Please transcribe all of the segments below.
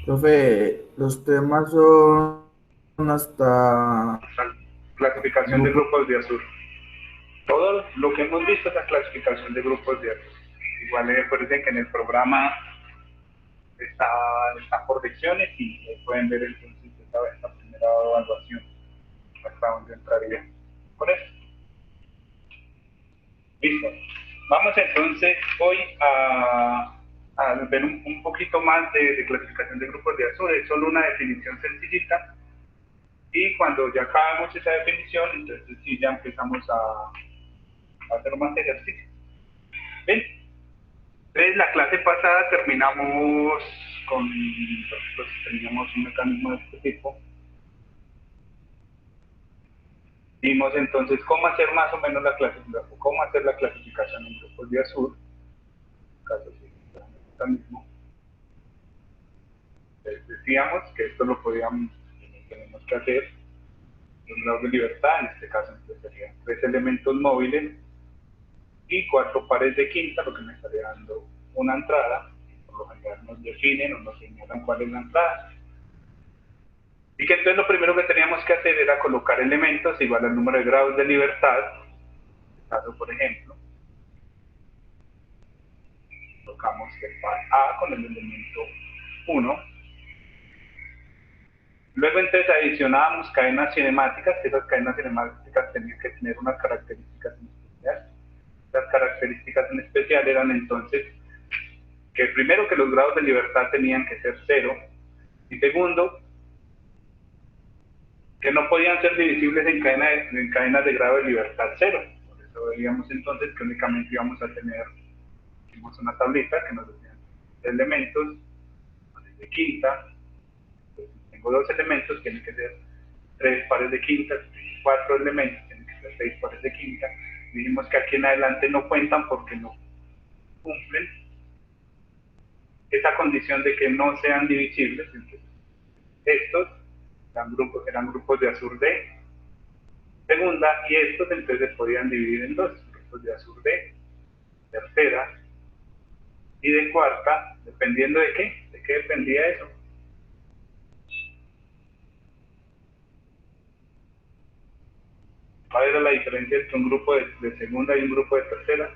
Profe, los temas son hasta Clasificación de grupos de azul. Todo lo que hemos visto es la clasificación de grupos de azul. Igual recuerden que en el programa está por lecciones y pueden ver entonces esta primera evaluación hasta dónde entraría. Con eso. Listo. Vamos entonces hoy a ver un poquito más de clasificación de grupos de azul. Es solo una definición sencillita. Y cuando ya acabamos esa definición, entonces sí ya empezamos a hacer más ejercicio. ¿Ven? Entonces la clase pasada terminamos teníamos un mecanismo de este tipo. Vimos entonces cómo hacer más o menos la clasificación, cómo hacer la clasificación en grupos de azul. Caso mismo. Entonces decíamos que esto lo tenemos que hacer en grados de libertad, en este caso entonces serían 3 elementos móviles y 4 pares de quinta, lo que me estaría dando una entrada. Por lo general nos definen o nos señalan cuál es la entrada. Y que entonces lo primero que teníamos que hacer era colocar elementos igual al número de grados de libertad. En este caso, por ejemplo, colocamos el par A con el elemento 1. Luego entonces adicionábamos cadenas cinemáticas, que esas cadenas cinemáticas tenían que tener unas características en especial. Las características en especial eran entonces que primero que los grados de libertad tenían que ser 0 y segundo que no podían ser divisibles en cadenas de grado de libertad 0. Por eso veíamos entonces que únicamente íbamos a tener una tablita que nos decía elementos de quinta. Entonces, si tengo 2 elementos, tienen que ser 3 pares de quinta, 4 elementos, tienen que ser 6 pares de quinta. Dijimos que aquí en adelante no cuentan porque no cumplen esa condición de que no sean divisibles. Entonces, estos eran grupos de azul de segunda y estos entonces se podían dividir en dos, grupos de azul de tercera y de cuarta, dependiendo de qué dependía eso. ¿Cuál era la diferencia entre un grupo de segunda y un grupo de tercera?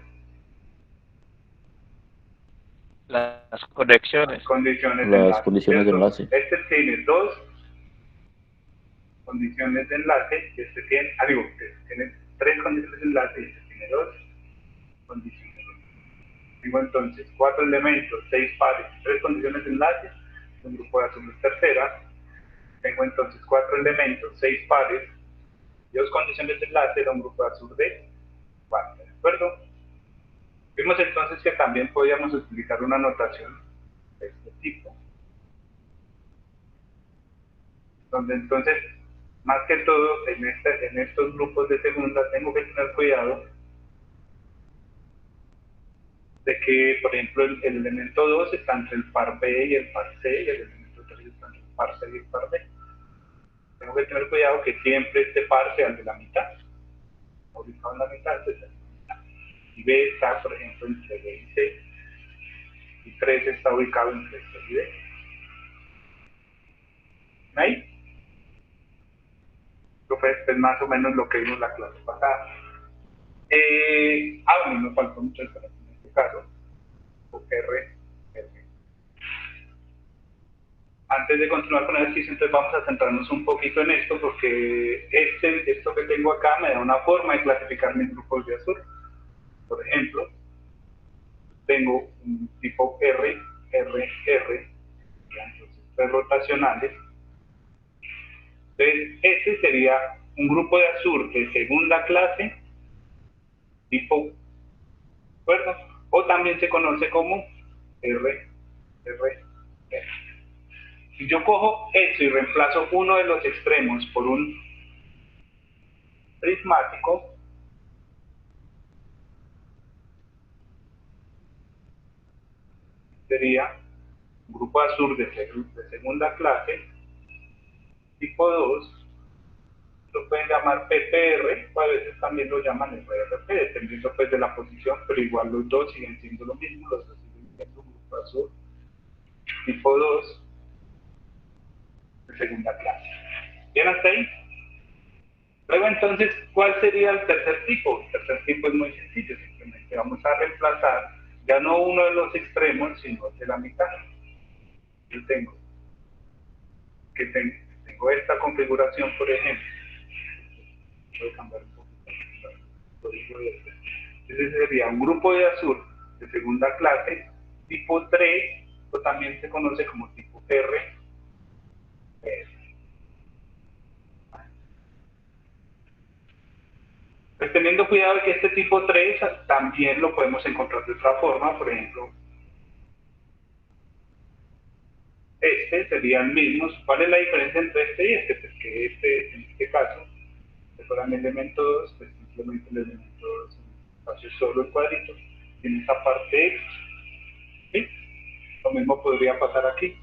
Las conexiones. Las condiciones de Las enlace, condiciones de ¿cierto? enlace. Este tiene 2 condiciones de enlace y este tiene, tiene 3 condiciones de enlace y este tiene 2 condiciones de enlace. Digo entonces, 4 elementos, 6 pares, 3 condiciones de enlace, un grupo de azul de tercera. Tengo entonces 4 elementos, 6 pares, 2 condiciones de enlace, era un grupo de azul de cuarta, ¿de acuerdo? Vimos entonces que también podíamos utilizar una notación de este tipo, donde entonces, más que todo, en estos grupos de segunda tengo que tener cuidado de que, por ejemplo, el elemento 2 está entre el par B y el par C, y el elemento 3 está entre el par C y el par B. Tengo que tener cuidado que siempre este par sea el de la mitad. Ubicado en la mitad, pues, y B está, por ejemplo, entre B y C, y 3 está ubicado entre C y D. ¿Ahí? Esto fue pues, más o menos lo que vimos la clase pasada. Bueno, me faltó mucho en este caso. R. Antes de continuar con el ejercicio, entonces vamos a centrarnos un poquito en esto, porque esto que tengo acá me da una forma de clasificar mis grupos de azul. Por ejemplo, tengo un tipo R, entonces 3 rotacionales. Entonces, este sería un grupo de azul de segunda clase, tipo, ¿acuerdo? O también se conoce como R. Si yo cojo eso y reemplazo uno de los extremos por un prismático, sería un grupo azul de segunda clase, tipo 2, lo pueden llamar PPR, o a veces también lo llaman RRP, dependiendo pues de la posición, pero igual los dos siguen siendo lo mismo, los dos siguen siendo un grupo azul tipo 2, de segunda clase. ¿Bien hasta ahí? Luego entonces, ¿cuál sería el tercer tipo? El tercer tipo es muy sencillo, simplemente vamos a reemplazar ya no uno de los extremos, sino de la mitad. Yo tengo esta configuración, por ejemplo. Voy a cambiar un poquito. Entonces sería un grupo de azur de segunda clase, tipo 3, o también se conoce como tipo R. Pues teniendo cuidado de que este tipo 3 también lo podemos encontrar de otra forma, por ejemplo, este sería el mismo. ¿Cuál es la diferencia entre este y este? Pues que este, en este caso, si fueran elemento 2, pues simplemente el elemento 2 espacio solo el cuadrito, tiene esta parte extra. ¿Sí? Lo mismo podría pasar aquí.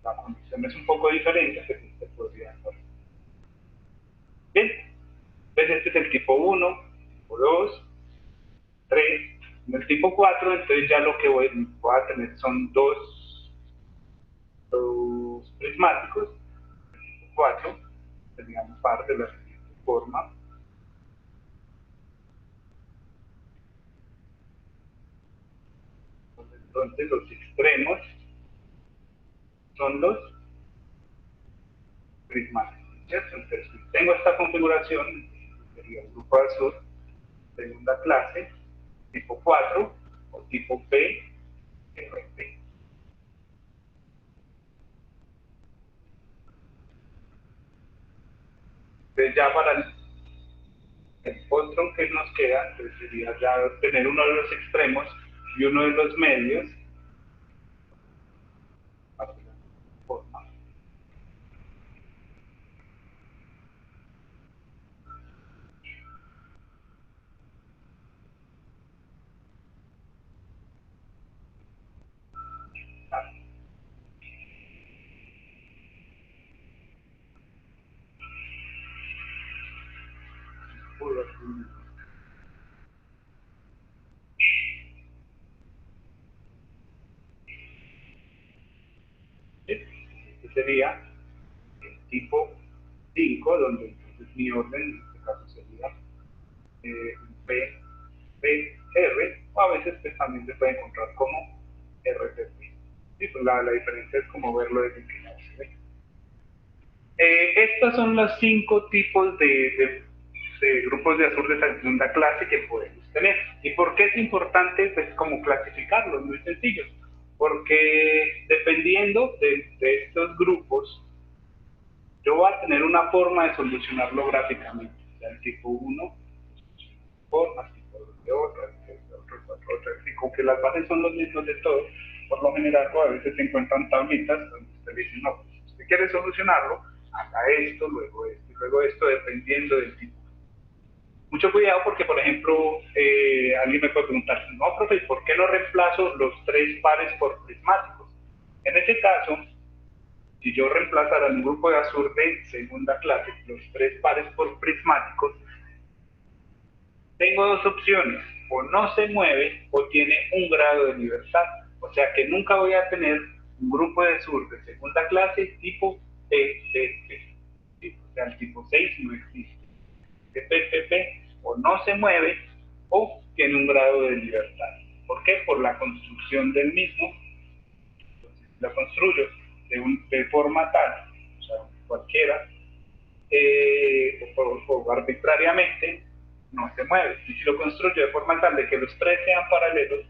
La condición es un poco diferente, pero se podría hacer. Bien, entonces este es el tipo 1, tipo 2, 3. En el tipo 4, entonces ya lo que voy a tener son dos prismáticos. El tipo 4 serían parte de la siguiente forma. Entonces los extremos son los prismáticos, ¿cierto? Entonces si tengo esta configuración, sería un grupo azul, segunda clase, tipo 4 o tipo P, RP. Entonces ya para el otro que nos queda, entonces sería ya tener uno de los extremos y uno de los medios. Forma. Este sería el tipo 5, donde entonces mi orden en este caso sería P, P, R, o a veces pues, también se puede encontrar como RPP. Sí, pues la diferencia es como verlo desde que nace. Estos son los 5 tipos de grupos de azur de segunda clase que podemos tener. ¿Y por qué es importante? Pues como clasificarlos, muy sencillo. Porque dependiendo de estos grupos, yo voy a tener una forma de solucionarlo gráficamente. O sea, el tipo 1, forma, tipo 2 de otra, otra. Y con que las bases son los mismos de todos, por lo general, a veces se encuentran tablitas donde usted dice, no, pues, si usted quiere solucionarlo, haga esto, y luego esto, dependiendo del tipo. Mucho cuidado porque, por ejemplo, alguien me puede preguntar, no, profe, ¿por qué no reemplazo los 3 pares por prismáticos? En ese caso, si yo reemplazara en un grupo de azur de segunda clase los 3 pares por prismáticos, tengo dos opciones, o no se mueve o tiene un grado de libertad. O sea que nunca voy a tener un grupo de azur de segunda clase tipo PPP. ¿Sí? O sea, el tipo 6 no existe. PPP o no se mueve o tiene un grado de libertad. ¿Por qué? Por la construcción del mismo. Entonces, si lo construyo de forma tal, o sea, cualquiera, o arbitrariamente, no se mueve. Y si lo construyo de forma tal de que los 3 sean paralelos,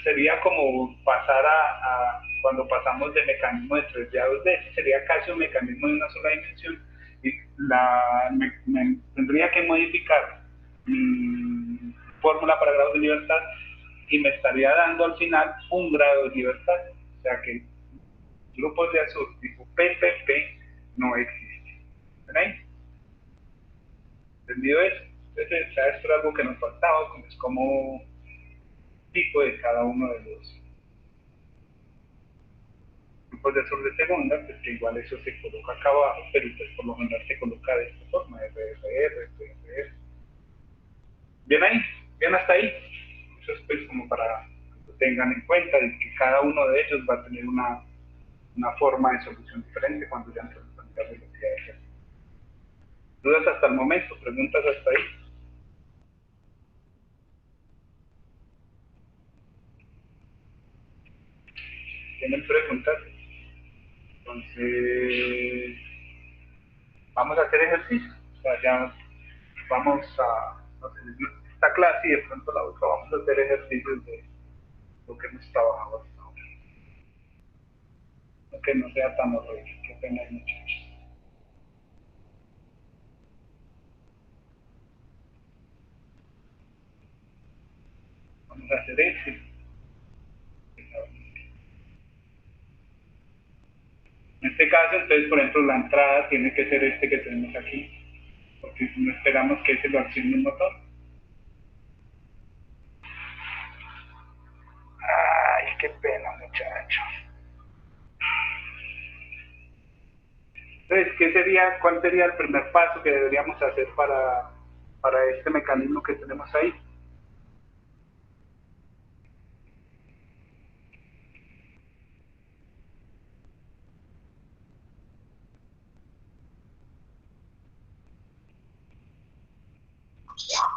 sería como pasar cuando pasamos de mecanismo de 3D a 2D, sería casi un mecanismo de una sola dimensión y tendría que modificar mi fórmula para grados de libertad y me estaría dando al final un grado de libertad. O sea que grupos de azul tipo PPP no existen. ¿Ven ahí? ¿Entendido eso? Entonces, esto era algo que nos faltaba, como es como tipo de cada uno de los grupos de azul de segunda, pues que igual eso se coloca acá abajo, pero pues por lo general se coloca de esta forma, RRR, RRR. ¿Bien ahí? ¿Bien hasta ahí? Eso es pues como para tengan en cuenta y que cada uno de ellos va a tener una forma de solución diferente cuando ya se plantea la velocidad de ejercicio. ¿Dudas hasta el momento? ¿Preguntas hasta ahí? ¿Tienen preguntas? Entonces, vamos a hacer ejercicio. O sea, ya vamos a hacer esta clase y de pronto la otra vamos a hacer ejercicios de lo que hemos trabajado hasta ahora. Que no sea tan horrible. Qué pena, muchachos. Vamos a hacer este. En este caso, entonces, por ejemplo, la entrada tiene que ser este que tenemos aquí, porque si no esperamos que ese lo accione el motor. Ay, qué pena, muchachos. Entonces, ¿cuál sería el primer paso que deberíamos hacer para este mecanismo que tenemos ahí?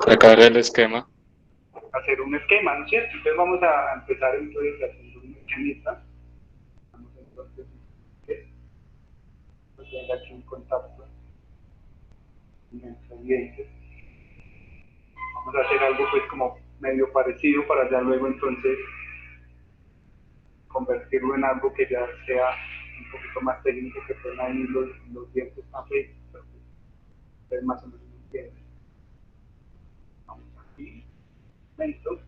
Sacar el esquema. Hacer un esquema, ¿no es cierto? Entonces vamos a empezar entonces haciendo un esquemita. Vamos entonces, ¿qué? Pues tenga aquí un contacto entre vamos a hacer algo pues como medio parecido para ya luego entonces convertirlo en algo que ya sea un poquito más técnico, que puedan ahí los dientes más fríos, ustedes más o menos entienden. Vamos aquí, momento,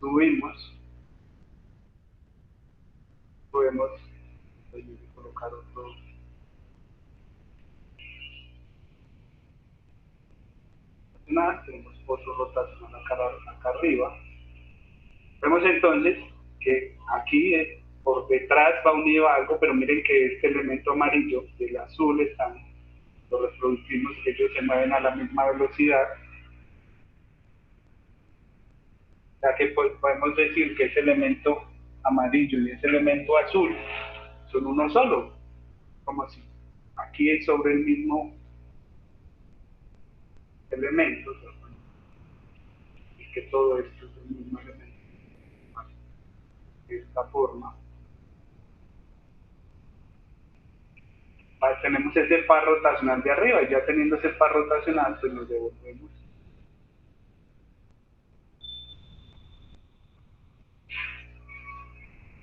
subimos, podemos colocar otro. Tenemos otro rotacional acá arriba. Vemos entonces que aquí por detrás va unido a algo, pero miren que este elemento amarillo y el azul están, los reproductivos, ellos se mueven a la misma velocidad, ya que podemos decir que ese elemento amarillo y ese elemento azul son uno solo, como si aquí es sobre el mismo elemento, y que todo esto es el mismo elemento, de esta forma. Tenemos ese par rotacional de arriba y ya teniendo ese par rotacional pues nos devolvemos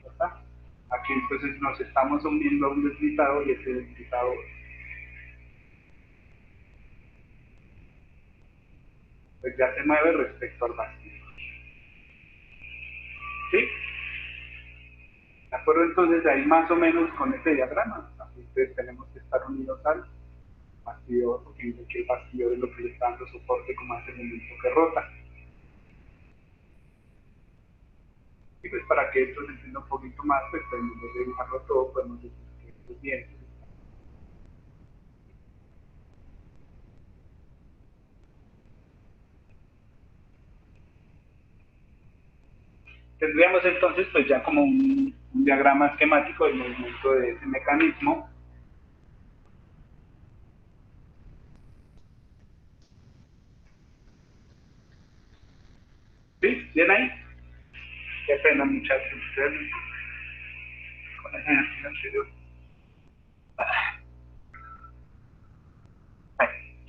¿verdad? Aquí entonces nos estamos uniendo a un deslizado y ese deslizado pues ya se mueve respecto al vacío. ¿Sí? ¿De acuerdo? Entonces ahí más o menos con este diagrama entonces tenemos que estar unidos al bastidor, porque dice que el bastidor es lo que le está dando soporte como a ese elemento que rota. Y pues para que esto se entienda un poquito más, pues en vez de dibujarlo todo, podemos decir que estos dientes tendríamos entonces pues ya como un diagrama esquemático del movimiento de ese mecanismo. ¿Sí? ¿Bien ahí? Qué pena, muchachos. Ustedes con el ejercicio anterior.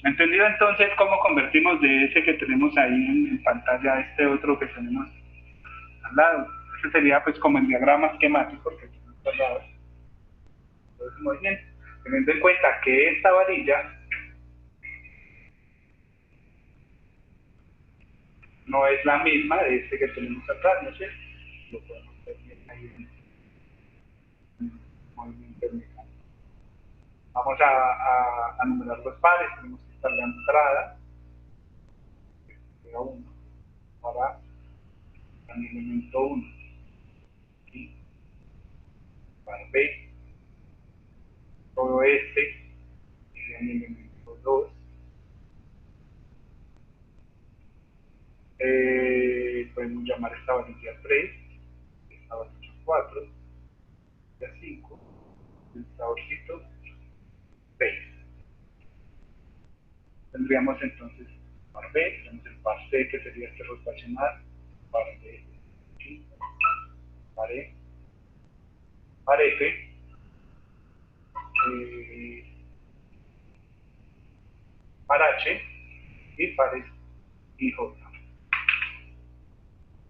¿Entendido entonces cómo convertimos de ese que tenemos ahí en pantalla a este otro que tenemos al lado? Ese sería pues como el diagrama esquemático que tenemos al lado. Entonces, muy bien. Teniendo en cuenta que esta varilla no es la misma de este que tenemos acá, ¿no es cierto? Lo podemos ver bien ahí en el movimiento mecánico. Vamos a numerar los pares, tenemos que estar la entrada, que sería 1, para el elemento 1, y par B, todo este sería el elemento 2, podemos ya llamar esta varilla 3, esta varilla 4, esta 5, el saborcito 6. Tendríamos entonces par B, tenemos el par C que sería este rotacional, par D, par E, par F, par H y pares IJ.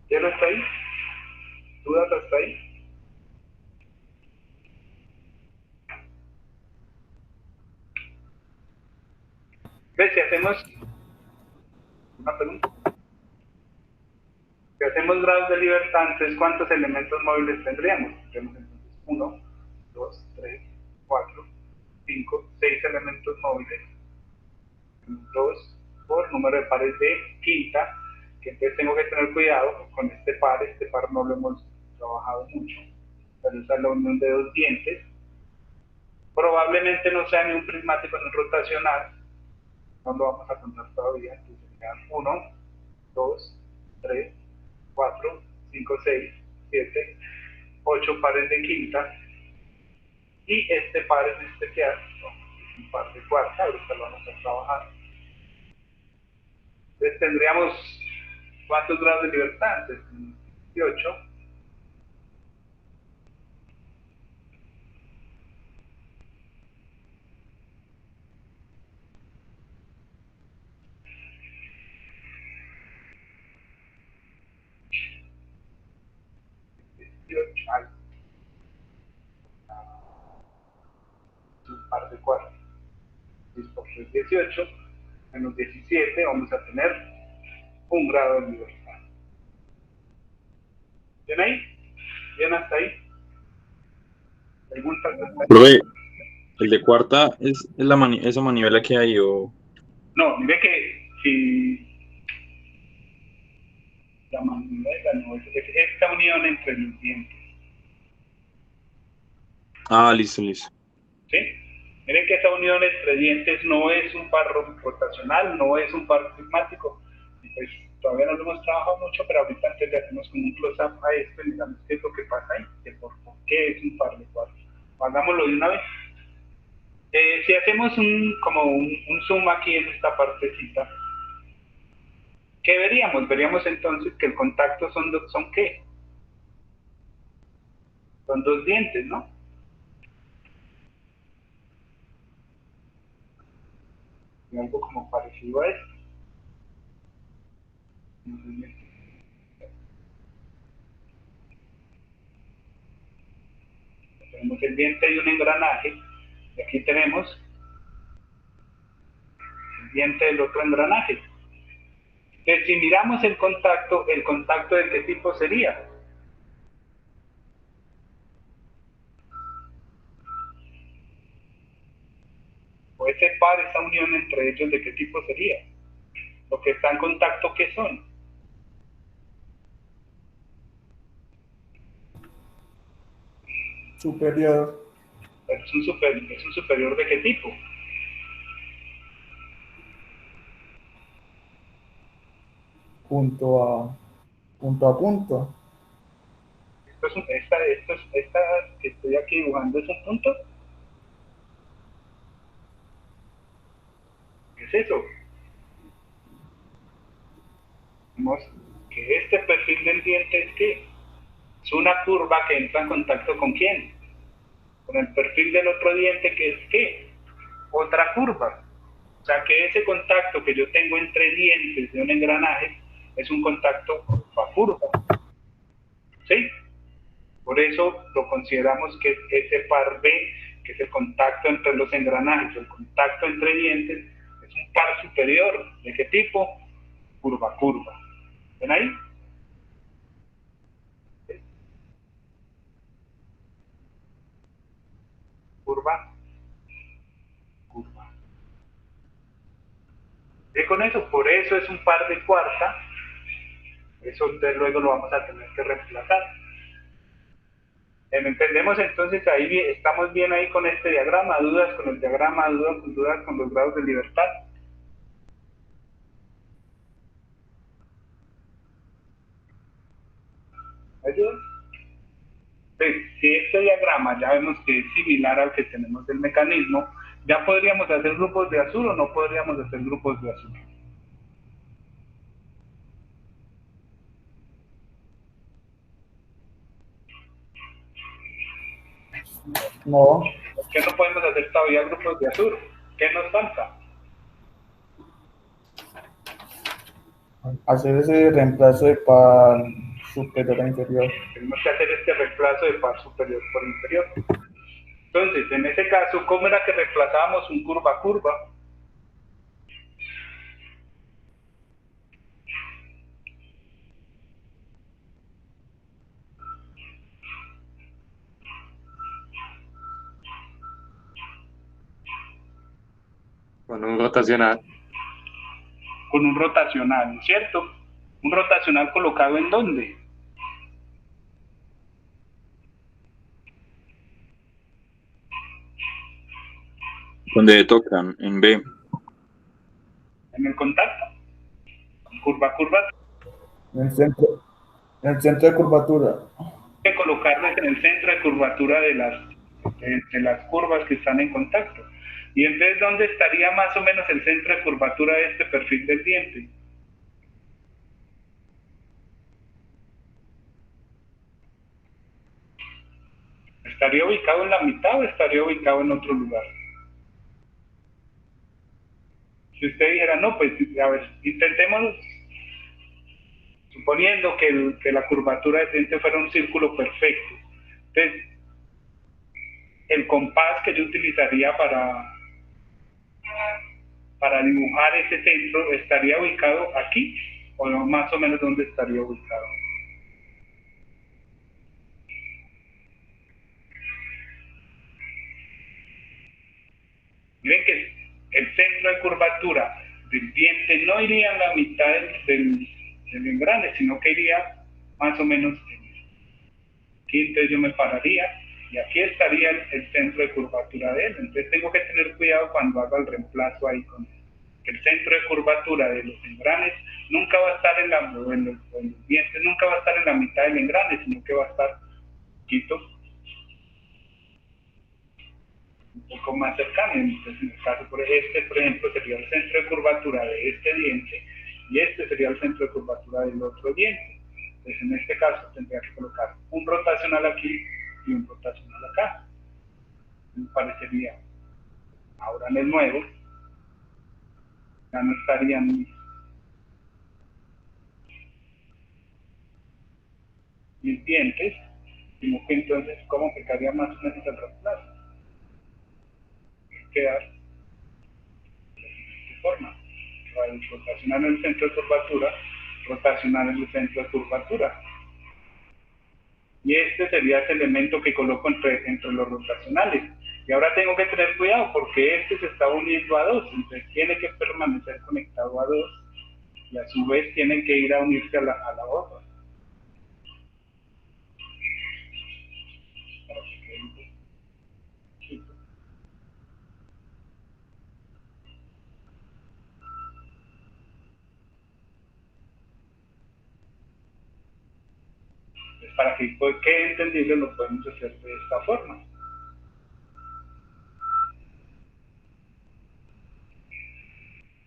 ¿Ya hasta ahí? ¿Dudas hasta ahí? ¿Ves? Si hacemos una pregunta. Si hacemos grados de libertad, entonces ¿cuántos elementos móviles tendríamos? Tendríamos entonces 1, 2, 3, 4, 5, 6 elementos móviles. 2 por número de pares de quinta, que entonces tengo que tener cuidado con este par no lo hemos trabajado mucho, pero esa es la unión de dos dientes. Probablemente no sea ni un prismático ni un rotacional, no lo vamos a contar todavía, entonces serían 1, 2, 3, 4, 5, 6, 7, 8 pares de quinta, y este par en especial, es un par de cuarta, ahorita lo vamos a trabajar. Entonces tendríamos, ¿cuántos grados de libertad? Entonces, 18. Un par de cuartos. 6 por 3, 18, menos 17, vamos a tener 1 grado de libertad. ¿Bien ahí? ¿Bien hasta ahí? ¿Preguntas hasta ahí? Profe, el de cuarta es esa manivela que hay o... No, mire que si la manivela no es esta unión entre los dientes. Ah, listo, listo. ¿Sí? Miren que esa unión entre dientes no es un par rotacional, no es un par prismático. Y pues todavía no lo hemos trabajado mucho, pero ahorita antes le hacemos como un close-up a esto y miramos qué es lo que pasa ahí, que por qué es un par de cuartos. Hagámoslo de una vez. Si hacemos como un zoom aquí en esta partecita, ¿qué veríamos? Veríamos entonces que el contacto son ¿qué? Son dos dientes, ¿no? Y algo como parecido a esto. Tenemos el diente y un engranaje, y aquí tenemos el diente del otro engranaje. Entonces, si miramos el contacto ¿de qué tipo sería? O ese par, esa unión entre ellos, ¿de qué tipo sería? Lo que está en contacto, ¿qué son? Superior. ¿Es un superior de qué tipo? Punto a punto. Esta que estoy aquí dibujando es un punto. ¿Qué es eso? Vemos que este perfil del diente es ¿qué? Es una curva que entra en contacto ¿con quién? Con el perfil del otro diente, que es ¿qué? Otra curva. O sea que ese contacto que yo tengo entre dientes de un engranaje es un contacto curva. ¿Sí? Por eso lo consideramos que ese par B, que es el contacto entre los engranajes, el contacto entre dientes, es un par superior. ¿De qué tipo? Curva. ¿Ven ahí? Curva. Y con eso, por eso es un par de cuarta. Eso luego lo vamos a tener que reemplazar. Entendemos entonces, ahí estamos bien ahí con este diagrama, dudas con el diagrama, dudas con los grados de libertad. ¿Me ayuda? Pues, si este diagrama ya vemos que es similar al que tenemos del mecanismo, ¿ya podríamos hacer grupos de azul o no podríamos hacer grupos de azul? No, ¿Por qué no podemos hacer todavía grupos de azul? ¿Qué nos falta? hacer ese reemplazo de par superior a inferior. Tenemos que hacer este reemplazo de par superior por inferior. Entonces, en ese caso, ¿cómo era que reemplazábamos un curva a curva? Con un rotacional. Con un rotacional, ¿no es cierto? ¿Un rotacional colocado en dónde? Donde tocan, en B. En el contacto. Curva a curva. En el centro de curvatura. Hay que colocarles en el centro de curvatura de las curvas que están en contacto. Y entonces, ¿dónde estaría más o menos el centro de curvatura de este perfil del diente? ¿Estaría ubicado en la mitad o estaría ubicado en otro lugar? Si usted dijera, no, pues, a ver, intentemos, suponiendo que la curvatura del diente fuera un círculo perfecto. Entonces, el compás que yo utilizaría para dibujar ese centro estaría ubicado aquí, o no, más o menos dónde estaría ubicado. Miren que el centro de curvatura del diente no iría en la mitad del engrane, sino que iría más o menos aquí. Entonces yo me pararía y aquí estaría el centro de curvatura de él. Entonces tengo que tener cuidado cuando haga el reemplazo ahí con él. Que el centro de curvatura de los engranes nunca va a estar en los dientes nunca va a estar en la mitad del engrane, sino que va a estar quito un poco más cercano. Entonces, en el caso por ejemplo, sería el centro de curvatura de este diente y este sería el centro de curvatura del otro diente. Entonces, en este caso tendría que colocar un rotacional aquí y un rotacional acá. Me parecería. Ahora en el nuevo, ya no estarían mis dientes, sino que entonces, ¿cómo quedaría más o menos el reemplazo? Quedar de forma. Rotacional en el centro de curvatura, rotacional en el centro de curvatura. Y este sería ese elemento que coloco entre los rotacionales. Y ahora tengo que tener cuidado porque este se está uniendo a dos, entonces tiene que permanecer conectado a dos y a su vez tienen que ir a unirse a la otra. Para que quede entendible lo podemos hacer de esta forma.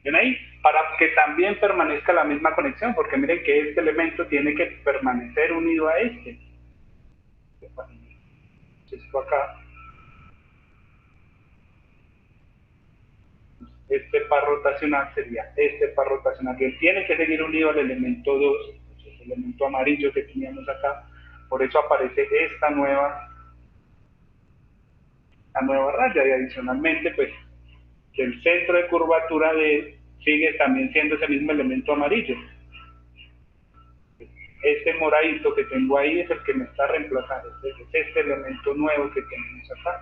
¿Ven ahí? Para que también permanezca la misma conexión, porque miren que este elemento tiene que permanecer unido a este. Esto acá, este par rotacional sería este par rotacional, que tiene que seguir unido al elemento 2, el elemento amarillo que teníamos acá. Por eso aparece esta nueva raya, y adicionalmente pues que el centro de curvatura de él sigue también siendo ese mismo elemento amarillo. Este moradito que tengo ahí es el que me está reemplazando, es este elemento nuevo que tenemos acá.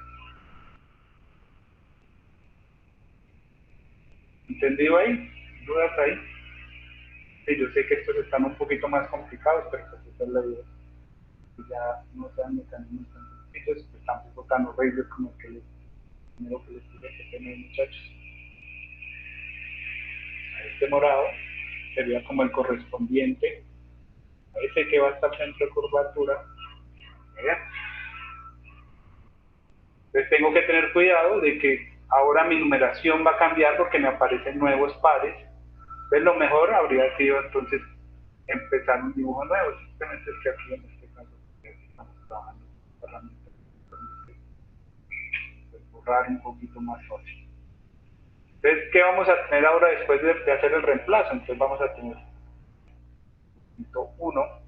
¿Entendido ahí? ¿Dudas ahí? Sí, yo sé que estos están un poquito más complicados, pero pues esa es la idea. Ya no sean mecanismos tan sencillos, pues tampoco tan horribles como el que primero que les dije que tener, muchachos. Este morado sería como el correspondiente F que va a estar centro de curvatura. ¿Ya? Entonces tengo que tener cuidado de que ahora mi numeración va a cambiar porque me aparecen nuevos pares. Entonces lo mejor habría sido entonces empezar un dibujo nuevo. Simplemente es que aquí en este caso estamos trabajando con herramientas, pues, borrar un poquito más fácil. Entonces, ¿qué vamos a tener ahora después de hacer el reemplazo? Entonces vamos a tener elemento 1,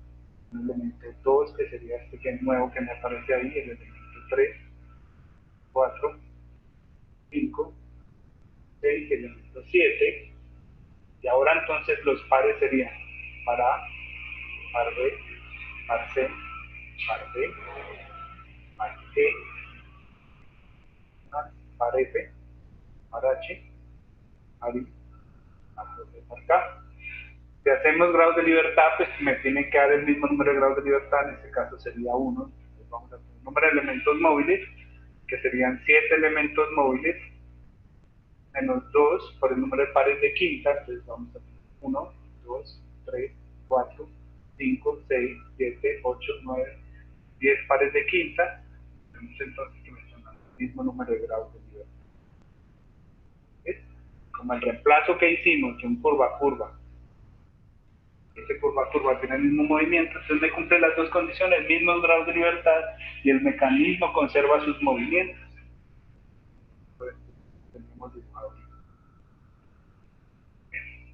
el elemento 2, que sería este que es nuevo que me aparece ahí, el elemento 3, 4, 5, 6, el elemento 7, y ahora entonces los pares serían par A, par B, par C, par D, par E, par F, par H, par I, par J, par K. Si hacemos grados de libertad, pues me tiene que dar el mismo número de grados de libertad, en este caso sería 1. Entonces vamos a tener un número de elementos móviles, que serían 7 elementos móviles, menos 2 por el número de pares de quinta, entonces vamos a tener 1, 2, 3, 4, 5, 6, 7, 8, 9, 10 pares de quinta. Tenemos entonces que mencionar el mismo número de grados de libertad. ¿Ves? Como el reemplazo que hicimos de un curva a curva, ese curva a curva tiene el mismo movimiento, entonces me cumple las dos condiciones, mismos grados de libertad y el mecanismo conserva sus movimientos. Pues, tenemos dibujado.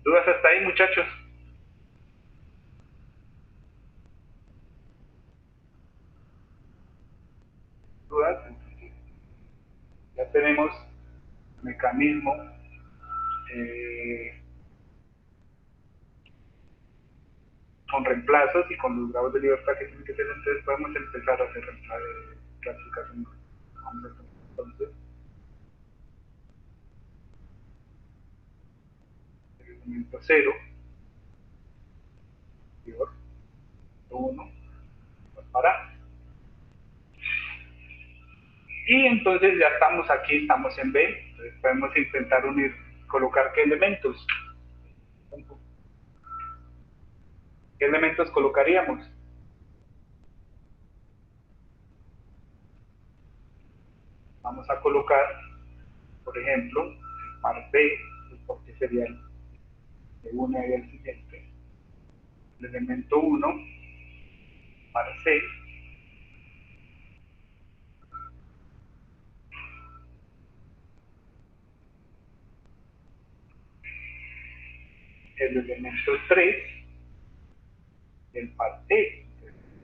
¿Dudas hasta ahí, muchachos? ¿Dudas? Entonces, ya tenemos mecanismo con reemplazos y con los grados de libertad que tienen que tener, entonces podemos empezar a hacer clasificación. Vamos a hacer entonces el elemento 0, 1, para. Y entonces ya estamos aquí, estamos en B, entonces podemos intentar unir, colocar qué elementos. ¿Qué elementos colocaríamos? Vamos a colocar, por ejemplo, el par B, porque sería el de 1 y el siguiente. El elemento 1, par C, el elemento 3, el par D.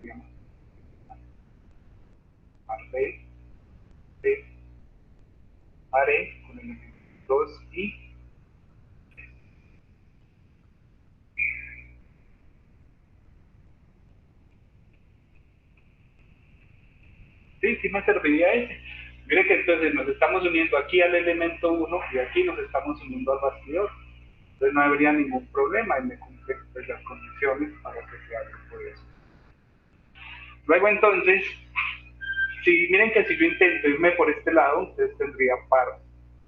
Digamos, par D, D, par E, con el elemento 2 y sí, sí me serviría ese. Mire que entonces nos estamos uniendo aquí al elemento 1 y aquí nos estamos uniendo al bastidor. Entonces no habría ningún problema y me cumplen pues, las condiciones para que sea grupo de eso. Luego entonces, si miren que si yo intento irme por este lado, entonces tendría par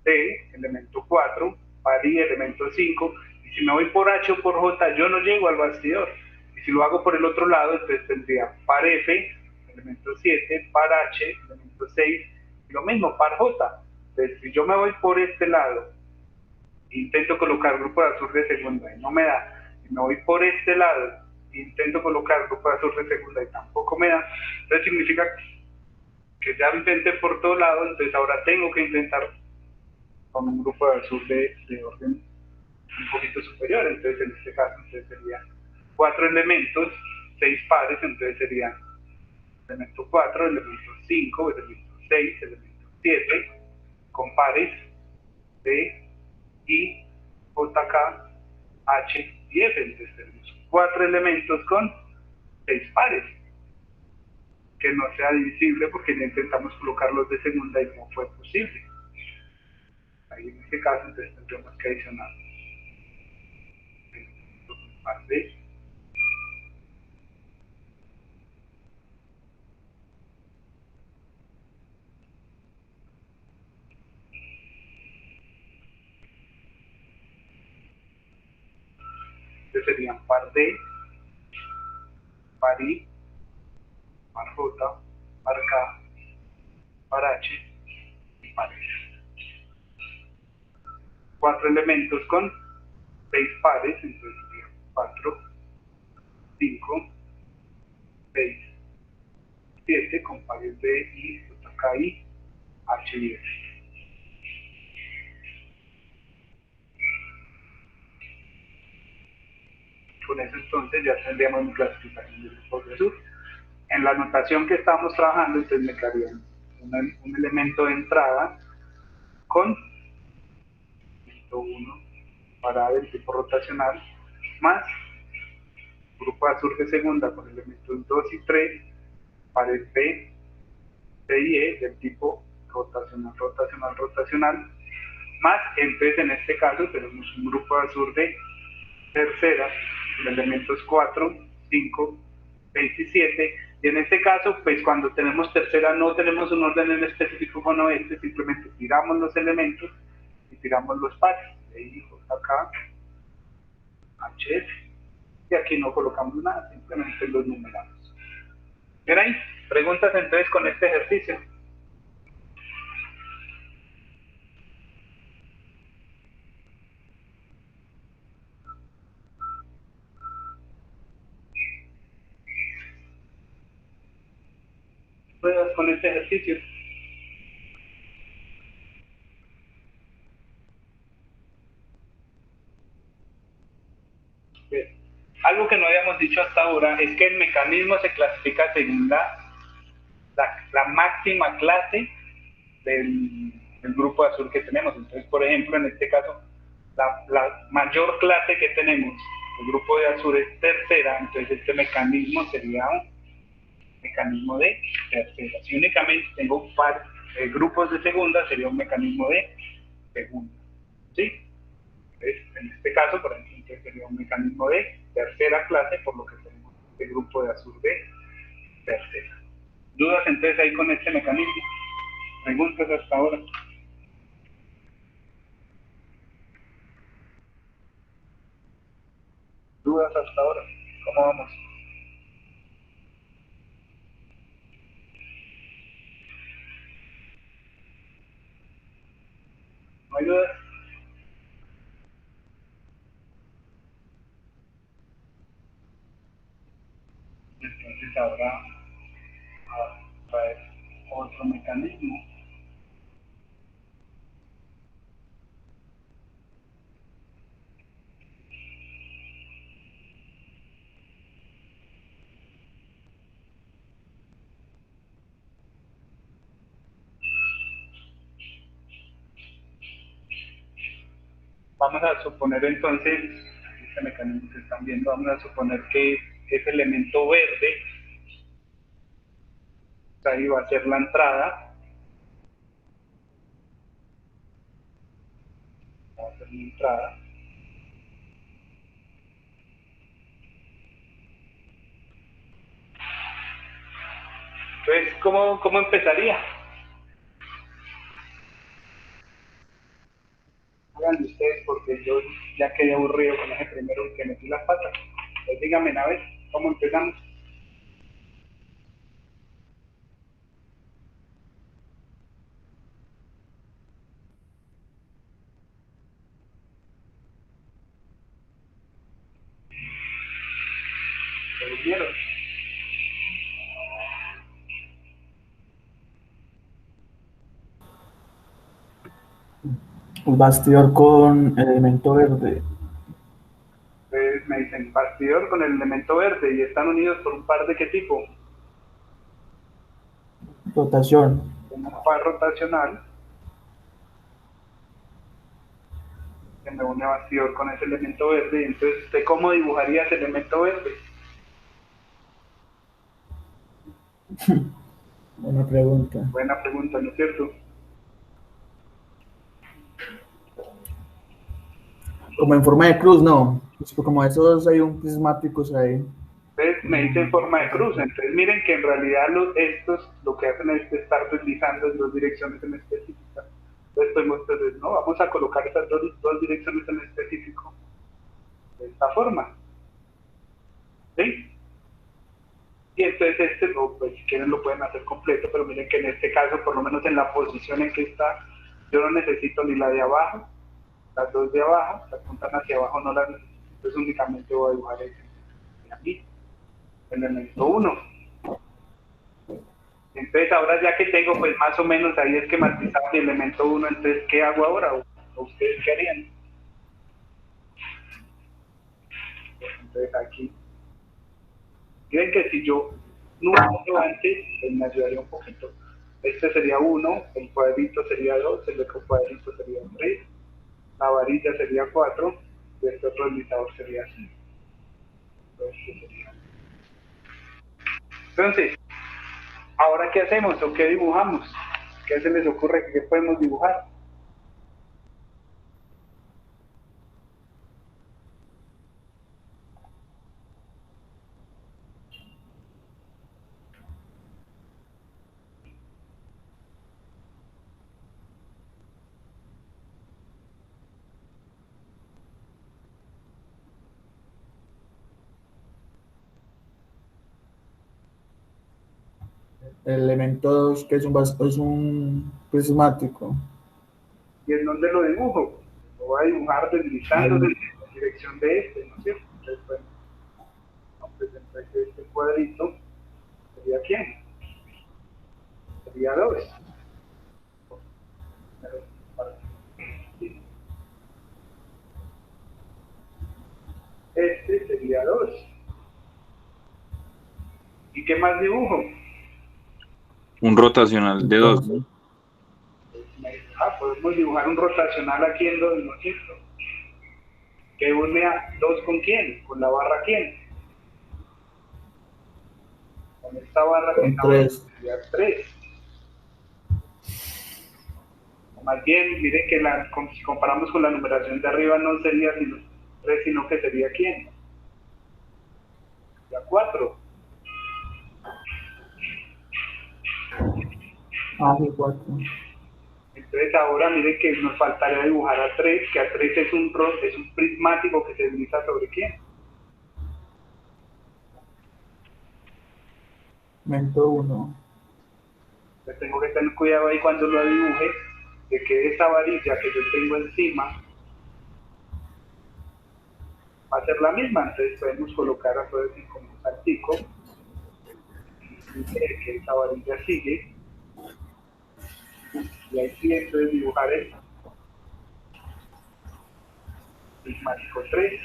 D, elemento 4, par I, elemento 5, y si me voy por H o por J, yo no llego al bastidor. Y si lo hago por el otro lado, entonces tendría par F, elemento 7, par H, elemento 6, y lo mismo, par J. Entonces, si yo me voy por este lado, intento colocar grupo de azur de segunda y no me da, y me voy por este lado, intento colocar grupo de azur de segunda y tampoco me da, entonces significa que ya intenté por todo lado, entonces ahora tengo que intentar con un grupo de azur de orden un poquito superior, entonces en este caso entonces serían 4 elementos, 6 pares, entonces serían elemento 4, elemento 5, elemento 6, elemento 7, con pares D, I, JK, H y F, entonces tenemos 4 elementos con 6 pares, que no sea divisible porque ya intentamos colocarlos de segunda y no fue posible. Ahí en este caso entonces tendremos que adicionar el par D, que serían par D, par I, par J, par K, par H y par S. 4 elementos con 6 pares, entonces sería 4, 5, 6, 7 con pares de I, J, K, I, H y S. Con eso entonces ya tendríamos mi clasificación de grupos de sur. En la notación que estamos trabajando, entonces me quedaría un elemento de entrada con 1 para del tipo rotacional, más grupo de azur de segunda con elementos 2 y 3, pares B, C y E del tipo rotacional, rotacional, rotacional, más, entonces en este caso tenemos un grupo de azur de tercera con elementos 4, 5, 6 y 7, y en este caso, pues cuando tenemos tercera no tenemos un orden en específico con oeste, simplemente tiramos los elementos y tiramos los pares, de I, J, K, H, S, y aquí no colocamos nada, simplemente los numeramos. ¿Bien ahí? ¿Preguntas entonces con este ejercicio? ¿Pruebas con este ejercicio? Bien. Algo que no habíamos dicho hasta ahora es que el mecanismo se clasifica según la máxima clase del grupo de azul que tenemos. Entonces, por ejemplo, en este caso, la mayor clase que tenemos, el grupo de azul es tercera, entonces este mecanismo sería un mecanismo de tercera. Si únicamente tengo un par de grupos de segunda, sería un mecanismo de segunda. ¿Sí? Entonces, en este caso, por ejemplo, sería un mecanismo de tercera clase, por lo que tenemos este grupo de azul de tercera. ¿Dudas entonces ahí con este mecanismo? ¿Preguntas hasta ahora? ¿Dudas hasta ahora? ¿Cómo vamos? ¿No hay dudas? Entonces ahora a traer otro mecanismo. Vamos a suponer entonces, este mecanismo que están viendo, vamos a suponer que ese elemento verde, ahí va a ser la entrada, va a ser mi entrada. Entonces, ¿cómo empezaría? Háganlo ustedes porque yo ya quedé aburrido con ese primero que metí las patas. Pues díganme a ver, ¿cómo empezamos? ¿Se durmieron? Un bastidor con elemento verde. Entonces me dicen bastidor con el elemento verde y están unidos por un par de qué tipo. Rotación. Un par rotacional que me une bastidor con ese elemento verde. Y entonces, ¿usted cómo dibujaría ese elemento verde? Buena pregunta. Buena pregunta, ¿no es cierto? Como en forma de cruz, no. Pues como esos hay un prismáticos ahí. Entonces me dicen forma de cruz. Entonces miren que en realidad estos lo que hacen es estar deslizando en dos direcciones en específica. Entonces, no, vamos a colocar estas dos direcciones en específico de esta forma. ¿Sí? Y entonces pues si quieren lo pueden hacer completo, pero miren que en este caso, por lo menos en la posición en que está, yo no necesito ni la de abajo, las dos de abajo, las apuntan hacia abajo, no las necesito, entonces únicamente voy a dibujar aquí, el elemento 1. Entonces ahora ya que tengo pues más o menos ahí esquematizado el elemento 1, entonces ¿qué hago ahora? ¿O ustedes qué harían? Entonces aquí, miren que si yo numero antes, pues me ayudaría un poquito. Este sería 1, el cuadrito sería 2, el otro cuadrito sería 3, la varilla sería 4, y este otro deslizador sería 5. Entonces, ¿ahora qué hacemos o qué dibujamos? ¿Qué se les ocurre? ¿Qué podemos dibujar? El elemento 2, que es un prismático. ¿Y en dónde lo dibujo? Lo voy a dibujar deslizando en la dirección de este, ¿no es cierto? Entonces, bueno, entonces este cuadrito sería ¿quién? Sería 2. Este sería 2. ¿Y qué más dibujo? Un rotacional de 2, ¿no? Podemos dibujar un rotacional aquí en 2, ¿no es cierto? Que une a 2 con quién, con la barra quién. Con esta barra con 3. sería 3. O más bien, miren que si comparamos con la numeración de arriba no sería sino 3, sino que sería quién. Sería 4. Ah, sí, 4. Entonces ahora miren que nos faltaría dibujar a 3, que a 3 es un prismático que se desliza sobre quién. Elemento 1. Entonces tengo que tener cuidado ahí cuando lo dibuje, de que esa varilla que yo tengo encima va a ser la misma, entonces podemos colocar a todo así como un saltico, y que esa varilla sigue, y ahí sí entonces dibujar el prismático 3.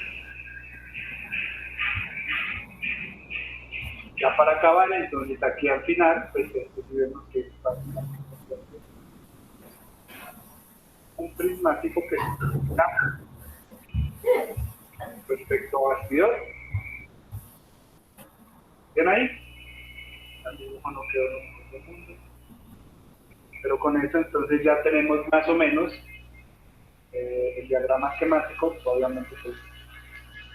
Ya para acabar, entonces aquí al final, pues si vemos que es básicamente un prismático que está respecto a bastidor. ¿Ven ahí? El dibujo no quedó muy profundo. Pero con eso entonces ya tenemos más o menos el diagrama esquemático, obviamente pues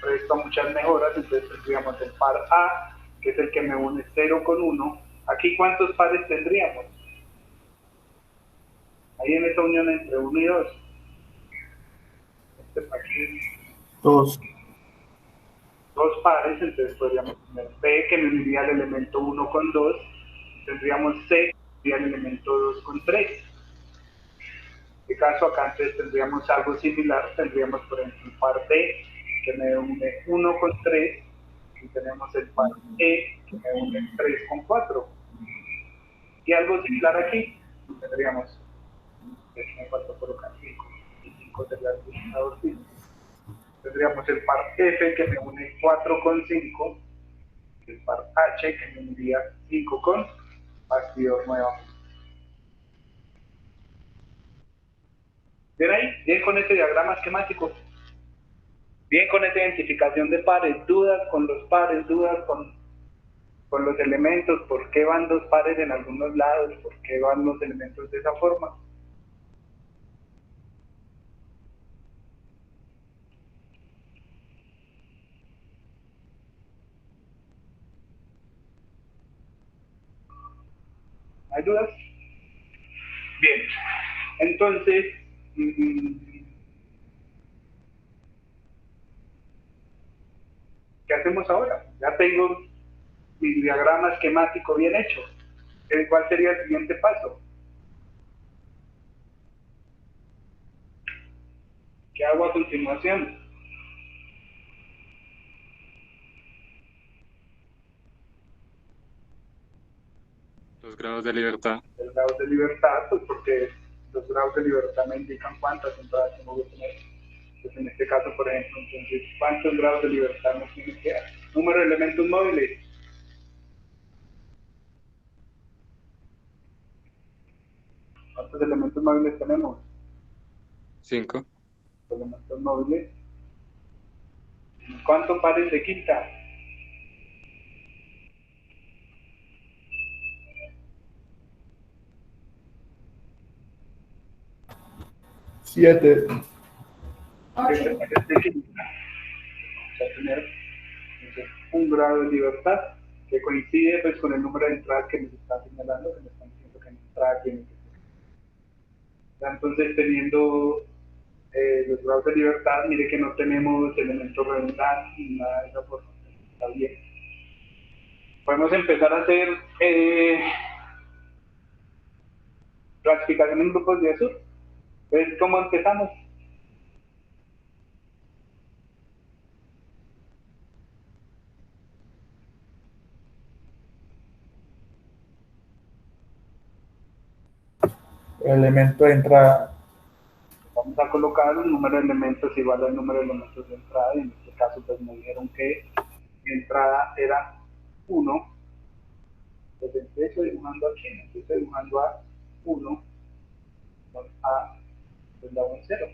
presta muchas mejoras, entonces tendríamos el par A, que es el que me une 0 con 1. Aquí, ¿cuántos pares tendríamos? Ahí en esa unión entre 1 y 2. Aquí 2. 2 pares, entonces podríamos tener B, que me uniría el elemento 1 con 2, tendríamos C, que uniría el elemento 2 con 3. En este caso acá entonces tendríamos algo similar, tendríamos por ejemplo el par D, que me une 1 con 3, y tenemos el par E, que me une 3 con 4. Y algo similar aquí, tendríamos, me falta colocar 5, y 5 sería el denominador 5. Tendríamos el par F, que me une 4 con 5, el par H, que me uniría 5 con bastidor nuevamente. ¿Ven ahí? Bien con este diagrama esquemático. Bien con esta identificación de pares, dudas con los pares, dudas con los elementos, por qué van 2 pares en algunos lados, por qué van los elementos de esa forma. ¿Hay dudas? Bien, entonces, ¿qué hacemos ahora? Ya tengo mi diagrama esquemático bien hecho. ¿Cuál sería el siguiente paso? ¿Qué hago a continuación? Los grados de libertad. Los grados de libertad, pues porque los grados de libertad me indican cuántas entradas tengo que tener. Pues en este caso, por ejemplo, entonces, ¿cuántos grados de libertad me tiene que dar? Número de elementos móviles. ¿Cuántos elementos móviles tenemos? 5. Elementos móviles. ¿Cuántos pares de quinta? 7. 7 pares de quinta. Vamos a tener entonces, un grado de libertad que coincide pues, con el número de entradas que nos está señalando, que nos están diciendo que en entrada tiene que ser. Entonces, teniendo los grados de libertad, mire que no tenemos elementos redundantes ni nada de esa forma. Está bien. Podemos empezar a hacer clasificación en grupos de azul. Entonces, ¿cómo empezamos? Elemento de entrada. Vamos a colocar un número de elementos igual al número de elementos de entrada, y en este caso pues me dijeron que mi entrada era 1. Entonces empiezo dibujando aquí, empiezo dibujando a 1, a pues la 0.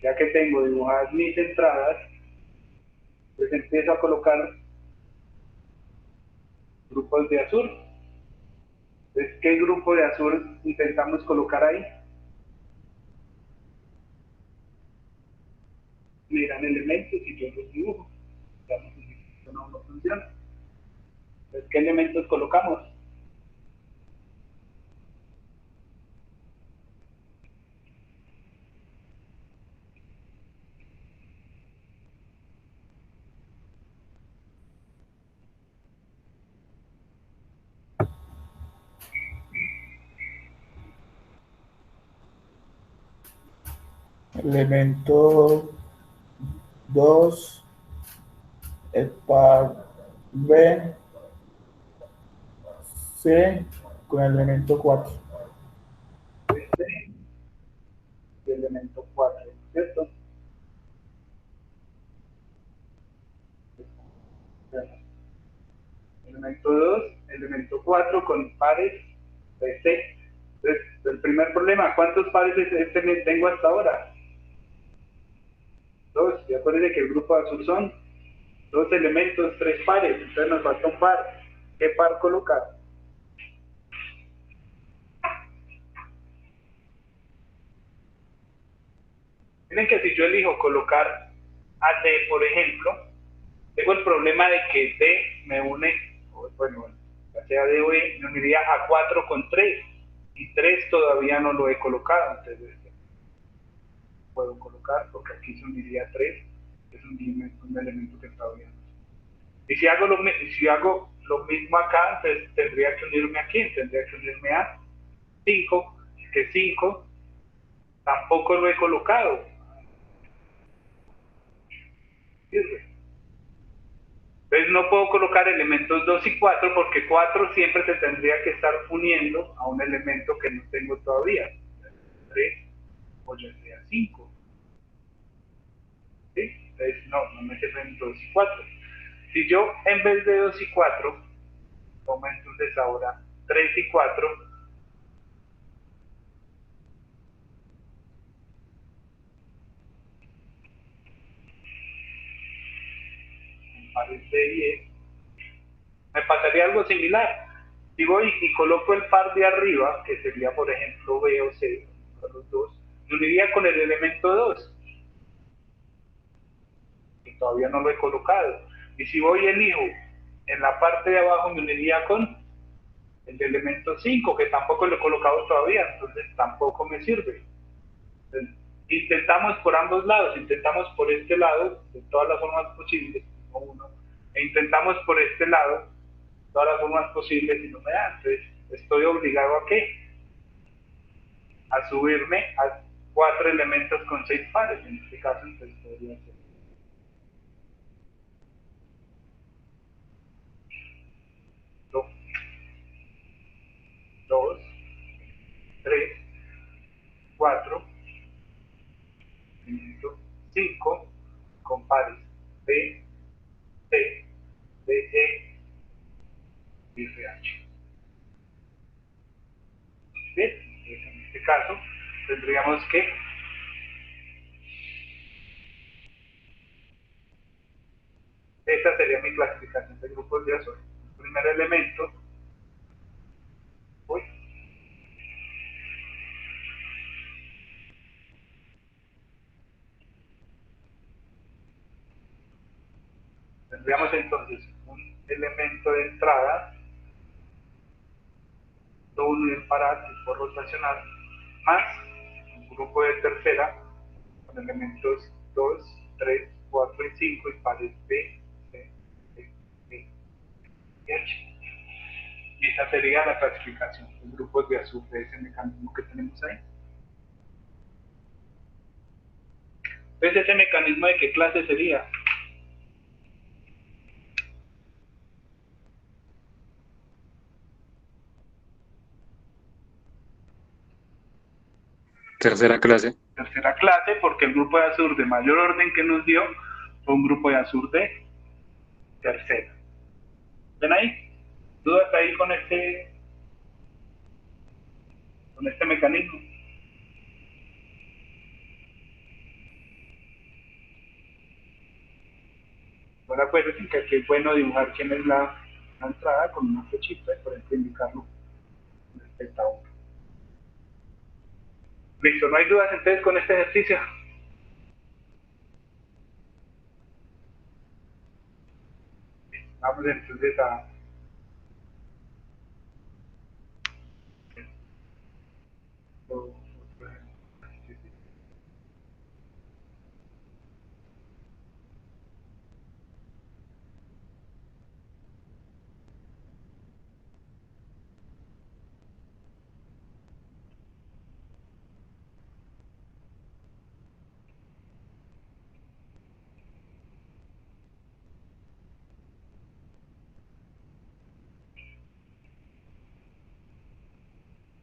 Ya que tengo dibujadas mis entradas, pues empiezo a colocar grupos de azul. Entonces, ¿qué grupo de azul intentamos colocar ahí? Me dan elementos y yo los dibujo. Ya no funciona. Entonces, ¿qué elementos colocamos? Elemento 2, el par B, C con el elemento 4. Este y elemento 4, ¿cierto? Elemento 2, elemento 4 con pares de C. Entonces, el primer problema, ¿cuántos pares tengo hasta ahora? 2. Y acuérdense que el grupo azul son 2 elementos, 3 pares. Entonces nos falta un par. ¿Qué par colocar? Miren que si yo elijo colocar a D, por ejemplo, tengo el problema de que D me une, bueno, ya sea D o E, me uniría a 4 con 3. Y 3 todavía no lo he colocado. Entonces, puedo colocar, porque aquí se uniría 3, es un elemento que todavía no. Y si hago lo mismo acá, entonces tendría que unirme a quién, tendría que unirme a 5, que 5 tampoco lo he colocado. Entonces no puedo colocar elementos 2 y 4 porque 4 siempre se tendría que estar uniendo a un elemento que no tengo todavía. 3 o ya sea 5. ¿Sí? Entonces no me sirven 2 y 4. Si yo en vez de 2 y 4 tomo entonces ahora 3 y 4, pares de 10, me pasaría algo similar. Si voy y coloco el par de arriba, que sería por ejemplo B o C, los dos, me uniría con el elemento 2, que todavía no lo he colocado. Y si voy y elijo en la parte de abajo, me uniría con el elemento 5, que tampoco lo he colocado todavía, entonces tampoco me sirve. Entonces, intentamos por ambos lados, intentamos por este lado, de todas las formas posibles, 1, e intentamos por este lado todas las formas posibles y no me da. Entonces estoy obligado a ¿qué? A subirme a 4 elementos con 6 pares. En este caso entonces podría ser 2, 3, 4, 5 con pares B, C, D, E y RH. Bien, entonces en este caso tendríamos que esta sería mi clasificación de grupos de azul. El primer elemento, uy, tendríamos entonces un elemento de entrada, doble para tipo rotacional, más un grupo de tercera con elementos 2, 3, 4 y 5 y pares B, C, D, E y H. Y esa sería la clasificación de grupos de azul de ese mecanismo que tenemos ahí. Entonces, ¿ese mecanismo de qué clase sería? Tercera clase. Tercera clase, porque el grupo de azul de mayor orden que nos dio fue un grupo de azul de tercera. ¿Ven ahí? ¿Dudas ahí con este mecanismo? Ahora acuérdense que aquí es bueno dibujar quién es la entrada con una flechita, por ejemplo, indicarlo respecto a uno. Listo, no hay dudas entonces con este ejercicio. Vamos entonces a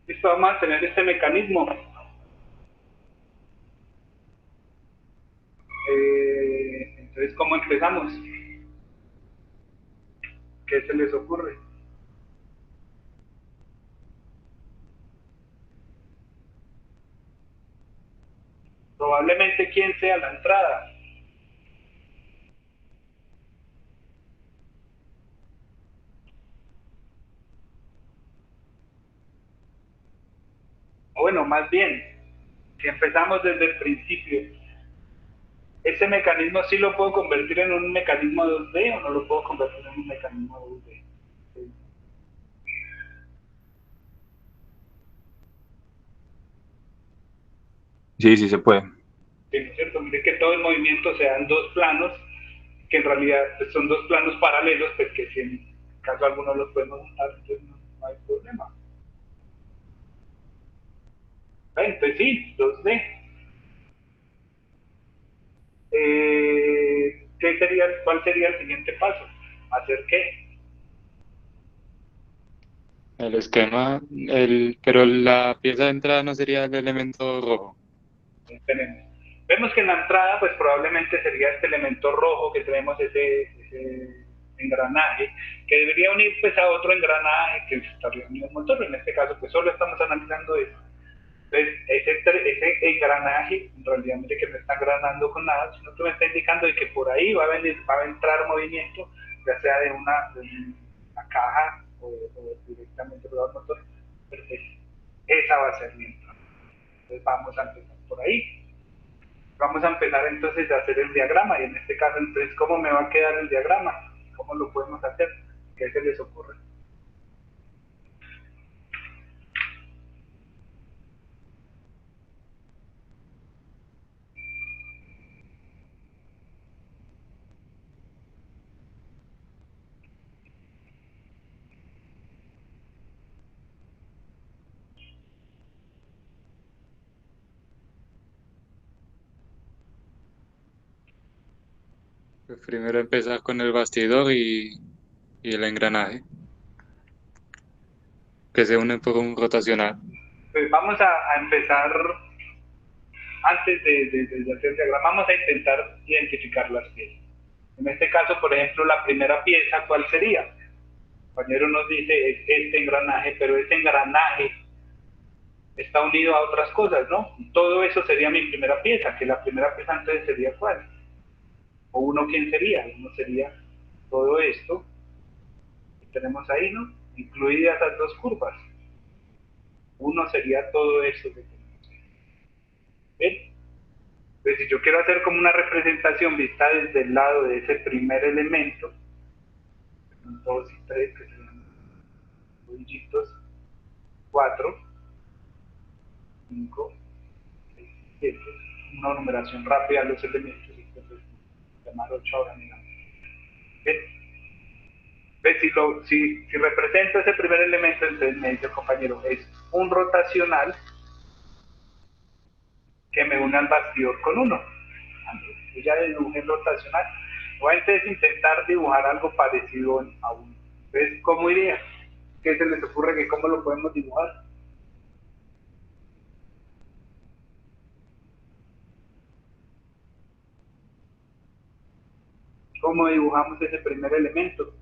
listo, vamos a tener este mecanismo. Entonces, ¿cómo empezamos? ¿Qué se les ocurre? Probablemente quién sea la entrada. O bueno, más bien, si empezamos desde el principio, ¿ese mecanismo sí lo puedo convertir en un mecanismo 2D o no lo puedo convertir en un mecanismo 2D? Sí, sí se puede. Sí, ¿no es cierto? Mire que todo el movimiento se da en dos planos, que en realidad pues, son dos planos paralelos, pues que si en caso alguno los podemos montar, entonces no hay problema. Entonces sí, 2D. ¿Cuál sería el siguiente paso? ¿Hacer qué? El esquema, pero la pieza de entrada no sería el elemento rojo. Tenemos. Vemos que en la entrada, pues probablemente sería este elemento rojo que tenemos ese engranaje, que debería unir pues a otro engranaje que estaría unido al motor. En este caso, pues solo estamos analizando eso. Entonces, ese engranaje, en realidad, mire que no está engranando con nada, sino que me está indicando de que por ahí va a entrar movimiento, ya sea de una caja o directamente por el motor. Perfecto. Esa va a ser mi entrada. Entonces, vamos a empezar por ahí. Vamos a empezar entonces a hacer el diagrama, y en este caso, entonces, ¿cómo me va a quedar el diagrama? ¿Cómo lo podemos hacer? ¿Qué se les ocurre? Pues primero empezar con el bastidor y el engranaje, que se unen por un rotacional. Pues vamos a empezar, antes de hacer el diagrama, vamos a intentar identificar las piezas. En este caso, por ejemplo, la primera pieza, ¿cuál sería? El compañero nos dice es este engranaje, pero este engranaje está unido a otras cosas, ¿no? Todo eso sería mi primera pieza, que la primera pieza entonces sería ¿cuál? O uno, ¿quién sería? Uno sería todo esto que tenemos ahí, ¿no? Incluidas esas dos curvas. Uno sería todo esto que tenemos ahí. ¿Bien? Entonces, si yo quiero hacer como una representación vista desde el lado de ese primer elemento, son 2 y 3, que serían los dígitos, 4, 5, 6, 7, una numeración rápida de los elementos, y entonces llamar 8 ahora, digamos. ¿Bien? Entonces, si represento ese primer elemento, entonces me dice el compañero, es un rotacional que me une al bastidor con uno. Yo ya dibujé el rotacional. Voy a entonces intentar dibujar algo parecido a uno. Entonces, ¿cómo iría? ¿Qué se les ocurre que cómo lo podemos dibujar? ¿Cómo dibujamos ese primer elemento?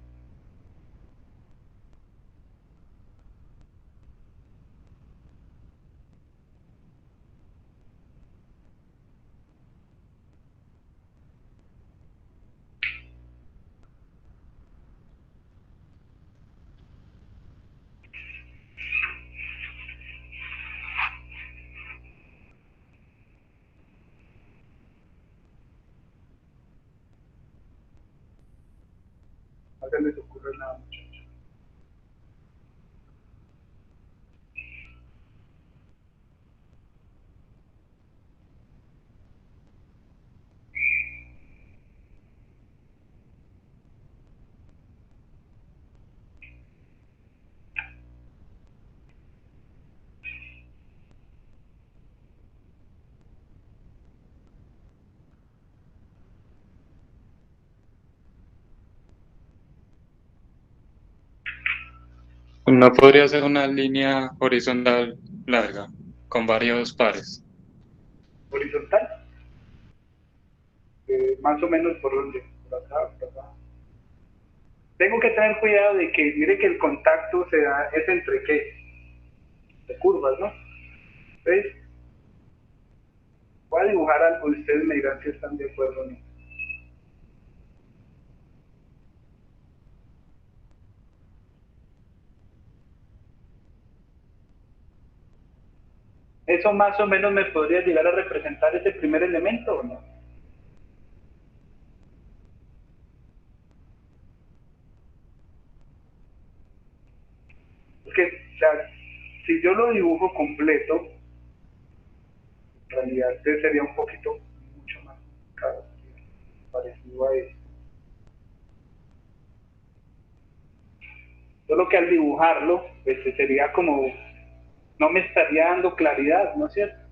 No se les ocurre nada, muchachos. No podría ser una línea horizontal larga, con varios pares. Horizontal. Más o menos por donde, por acá, por acá. Tengo que tener cuidado de que, mire que el contacto se da, es entre qué, de curvas, ¿no? Entonces, voy a dibujar algo y ustedes me dirán si están de acuerdo o no. ¿Eso más o menos me podría llegar a representar ese primer elemento o no? Porque, o sea, si yo lo dibujo completo, en realidad este sería un poquito mucho más complicado, parecido a esto. Solo que al dibujarlo, pues sería como, no me estaría dando claridad, ¿no es cierto?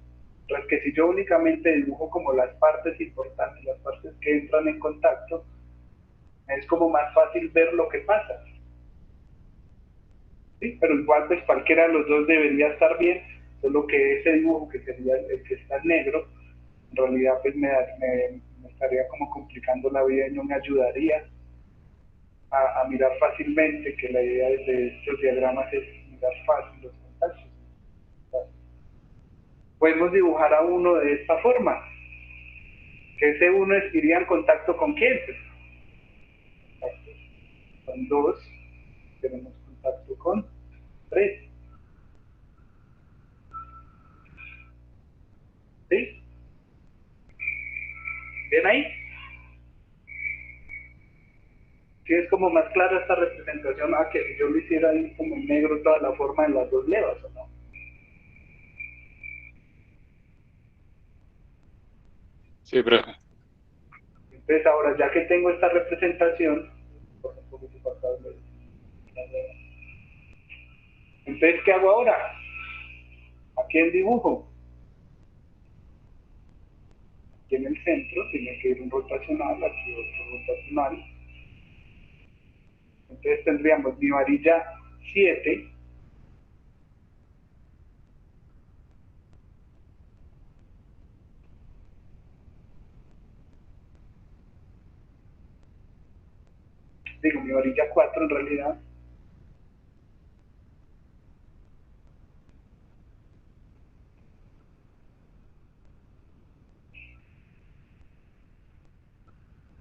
Tras que si yo únicamente dibujo como las partes importantes, las partes que entran en contacto, es como más fácil ver lo que pasa. ¿Sí? Pero igual pues cualquiera de los dos debería estar bien, solo que ese dibujo que sería el que está en negro, en realidad pues me estaría como complicando la vida y no me ayudaría a mirar fácilmente, que la idea de estos diagramas es mirar fácil los contactos. Podemos dibujar a uno de esta forma, que ese uno iría en contacto con quién, pues, con 2, tenemos contacto con 3. ¿Sí? ¿Bien ahí? Sí, es como más clara esta representación a que si yo lo hiciera ahí como en negro toda la forma de las dos levas, ¿o no? Sí, profe. Entonces ahora, ya que tengo esta representación, por un poquito pasado, entonces, ¿qué hago ahora? ¿A quién dibujo? aquí en el centro tiene que ir un rotacional, aquí otro rotacional. Entonces tendríamos mi varilla 7, digo mi varilla 4 en realidad,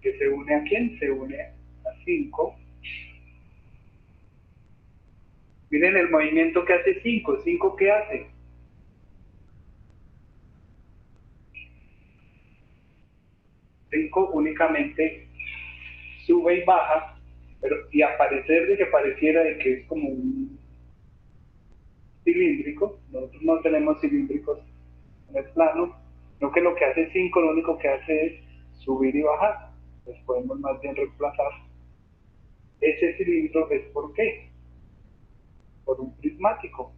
que se une a quién, se une a 5. Miren el movimiento que hace 5. 5 ¿qué hace? 5 únicamente sube y baja, pero y a parecer de que pareciera de que es como un cilíndrico. Nosotros no tenemos cilíndricos en el plano, no, que lo que hace 5 lo único que hace es subir y bajar. Entonces podemos más bien reemplazar ese cilindro. ¿Es por qué? Por un prismático.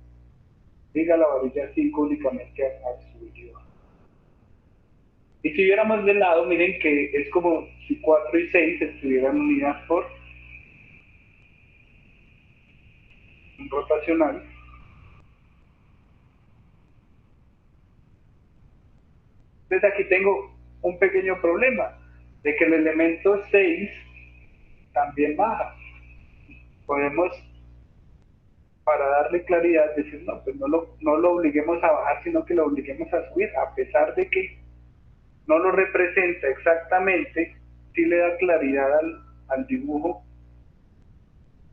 Diga la varilla 5 únicamente a subir y bajar. Y si viéramos de lado, miren que es como si 4 y 6 estuvieran unidas por un rotacional. Entonces aquí tengo un pequeño problema, de que el elemento 6 también baja. Podemos, para darle claridad, decir, no, pues no lo obliguemos a bajar, sino que lo obliguemos a subir, a pesar de que no lo representa exactamente, sí le da claridad al dibujo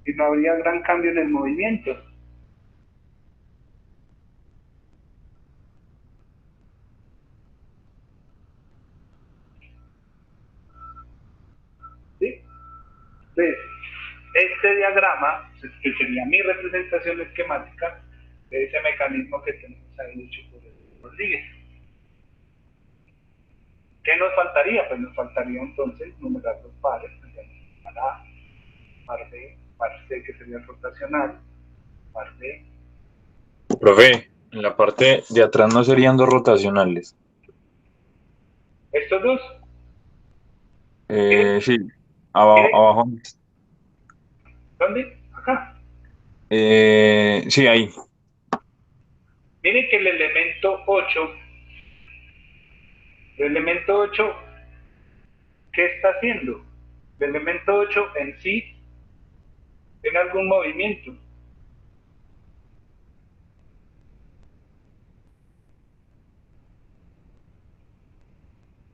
y no habría gran cambio en el movimiento. ¿Sí? Entonces, este diagrama, que sería mi representación esquemática de ese mecanismo que tenemos ahí hecho por el Rodríguez. ¿Qué nos faltaría? Pues nos faltaría entonces numerar los pares, par A, par B, par C, que sería el rotacional, par D. Profe, en la parte de atrás no serían dos rotacionales. Estos dos, miren, Sí, miren, abajo. ¿dónde? Acá. Sí, ahí. Miren que el elemento 8, ¿qué está haciendo? El elemento 8 en sí tiene algún movimiento.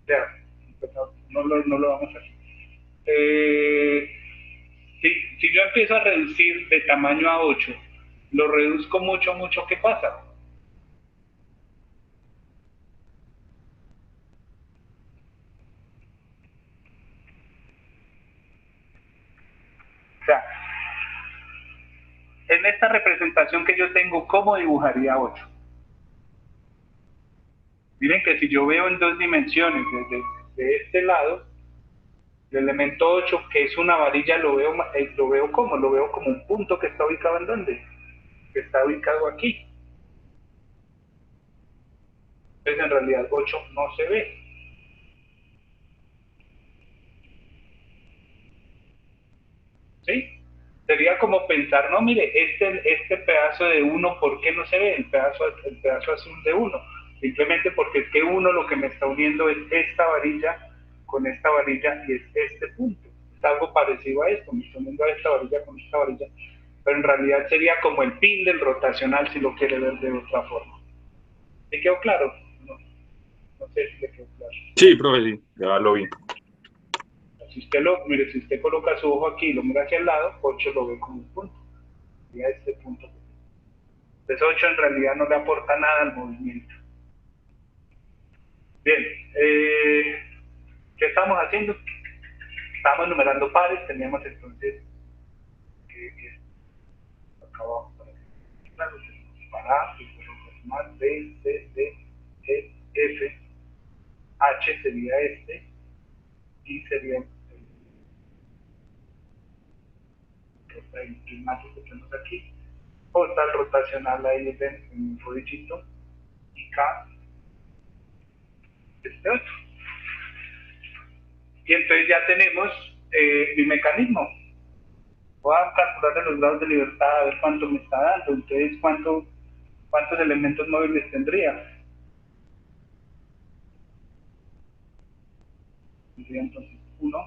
Ya, pues no lo vamos a hacer. Si yo empiezo a reducir de tamaño a 8, lo reduzco mucho, mucho, ¿qué pasa? O sea, en esta representación que yo tengo, ¿cómo dibujaría 8? Miren que si yo veo en dos dimensiones de este lado, el elemento 8, que es una varilla, lo veo como, lo veo como un punto que está ubicado en ¿dónde? Que está ubicado aquí. Entonces en realidad 8 no se ve. ¿Sí? Sería como pensar, no, mire, este pedazo de 1, ¿por qué no se ve? El pedazo azul de 1. Simplemente porque es que 1 lo que me está uniendo es esta varilla con esta varilla y es este punto. Es algo parecido a esto, me está uniendo a esta varilla con esta varilla. Pero en realidad sería como el pin del rotacional si lo quiere ver de otra forma. ¿Le quedó claro? No sé si le quedó claro. Sí, profe, sí, ya lo vi. Mire, si usted coloca su ojo aquí y lo mira hacia el lado, 8 lo ve como un punto. Y a este punto. Entonces 8 en realidad no le aporta nada al movimiento. Bien, ¿qué estamos haciendo? Estamos numerando pares, teníamos entonces acá abajo para A, más B, C, D, E, F, H sería este, y sería el prismático que tenemos aquí, J el rotacional ahí en un rodillito, y K este otro. Y entonces ya tenemos mi mecanismo. Voy a calcular los grados de libertad, a ver cuánto me está dando. Entonces, ¿cuántos elementos móviles tendría? Tendría entonces 1,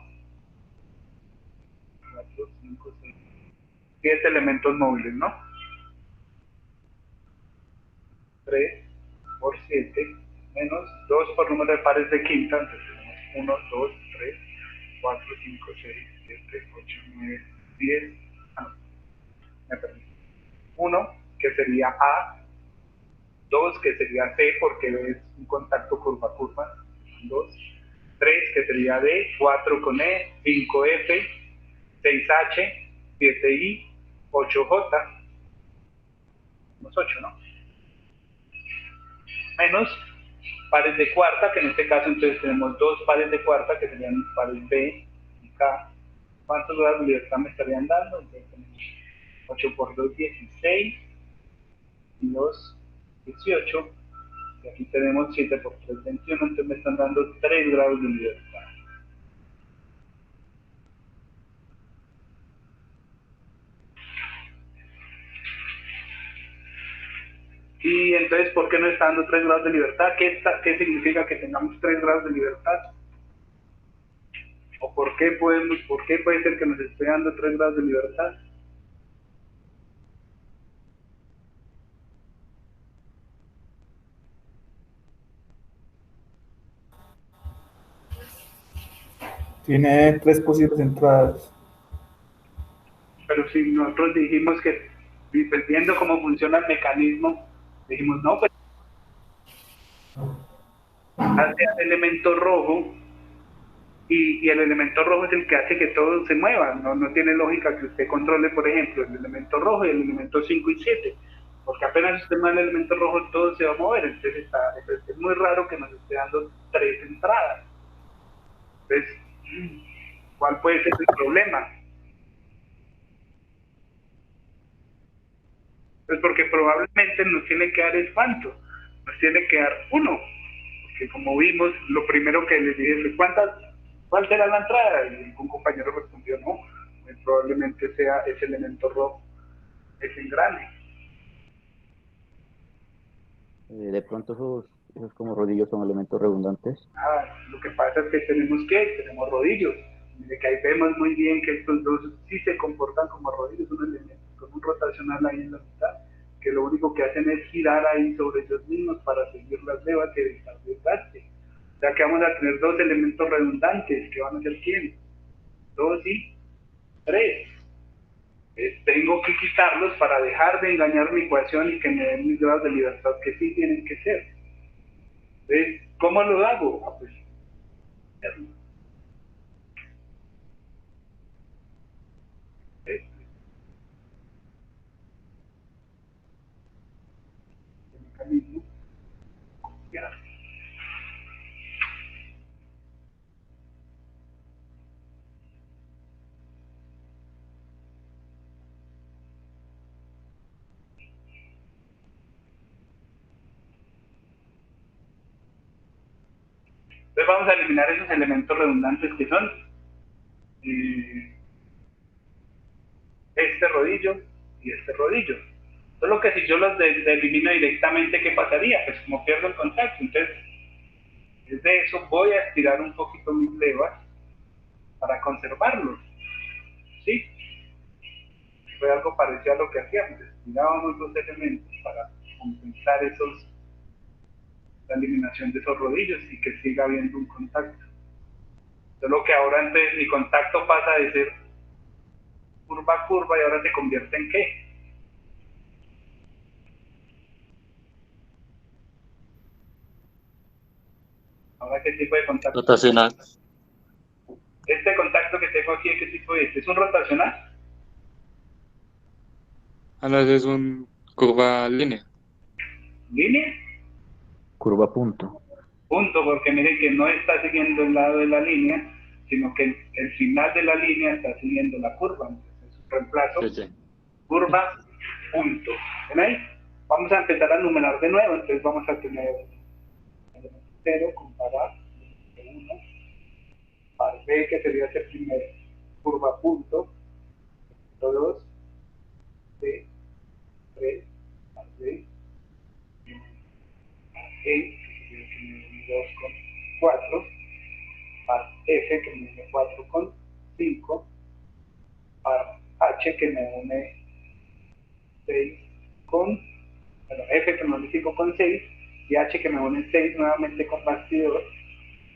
4, 5, 6, 7 elementos móviles, ¿no? 3 por 7 menos 2 por número de pares de quinta, entonces tenemos 1, 2, 3, 4, 5, 6, 7, 8, 9, 10, me perdí. 1, que sería A, 2, que sería C, porque es un contacto curva a curva, 2, 3, que sería D, 4 con E, 5 F, 6H, 7I, 8J, unos 8, ¿no? Menos pares de cuarta, que en este caso entonces tenemos 2 pares de cuarta, que serían pares B y K. ¿Cuántos grados de libertad me estarían dando? Entonces tenemos 8 por 2, 16, y 2, 18, y aquí tenemos 7 por 3, 21, entonces me están dando 3 grados de libertad. Y entonces, ¿por qué no está dando 3 grados de libertad? ¿Qué significa que tengamos 3 grados de libertad? ¿O por qué puede ser que nos esté dando 3 grados de libertad? Tiene 3 posibles entradas. Pero si nosotros dijimos que, pues, viendo cómo funciona el mecanismo, dijimos, no, pues hace el elemento rojo, y el elemento rojo es el que hace que todo se mueva. No tiene lógica que usted controle, por ejemplo, el elemento rojo y el elemento 5 y 7, porque apenas usted mueve el elemento rojo, todo se va a mover. Entonces es muy raro que nos esté dando 3 entradas. Entonces, ¿cuál puede ser el problema? Pues porque probablemente nos tiene que dar es cuánto, nos tiene que dar 1, porque como vimos, lo primero que les dije es ¿cuál será la entrada? Y un compañero respondió, no, muy probablemente sea ese elemento rojo, ese engrane. De pronto esos como rodillos son elementos redundantes. Lo que pasa es que tenemos rodillos. Mire que ahí vemos muy bien que estos dos sí se comportan como rodillos, un elemento con un rotacional ahí en la mitad, que lo único que hacen es girar ahí sobre ellos mismos para seguir las levas y evitar desgaste. O sea que vamos a tener 2 elementos redundantes, que van a ser ¿quién? 2 y 3. Tengo que quitarlos para dejar de engañar mi ecuación y que me den mis grados de libertad, que sí tienen que ser. Entonces, ¿cómo lo hago? Pues, el mecanismo, copiar. Entonces vamos a eliminar esos elementos redundantes que son este rodillo y este rodillo. Solo que si yo los elimino directamente, ¿qué pasaría? Pues como pierdo el contacto. Entonces, desde eso voy a estirar un poquito mis levas para conservarlos. ¿Sí? Fue algo parecido a lo que hacíamos. Estirábamos los elementos para compensar la eliminación de esos rodillos y que siga habiendo un contacto. Solo que ahora entonces mi contacto pasa de ser curva a curva y ahora se convierte en ¿qué? Ahora, ¿qué tipo de contacto? Rotacional. Este contacto que tengo aquí, ¿qué tipo es? ¿Es un rotacional? A veces es un curva línea. ¿Línea? Curva punto. Punto, porque miren que no está siguiendo el lado de la línea, sino que el final de la línea está siguiendo la curva. Entonces es un reemplazo. Sí. Curva, punto. ¿Ven ahí? Vamos a empezar a numerar de nuevo, entonces vamos a tener 0, comparar, 1, par B, que sería ese primer curva punto, 2, B, 3, par B, par E, que sería que me une 2 con 4, par F, que me une 4 con 5, par H, que me une 6 con, bueno, F que me une 5 con 6, y H que me une 6 nuevamente con bastidor,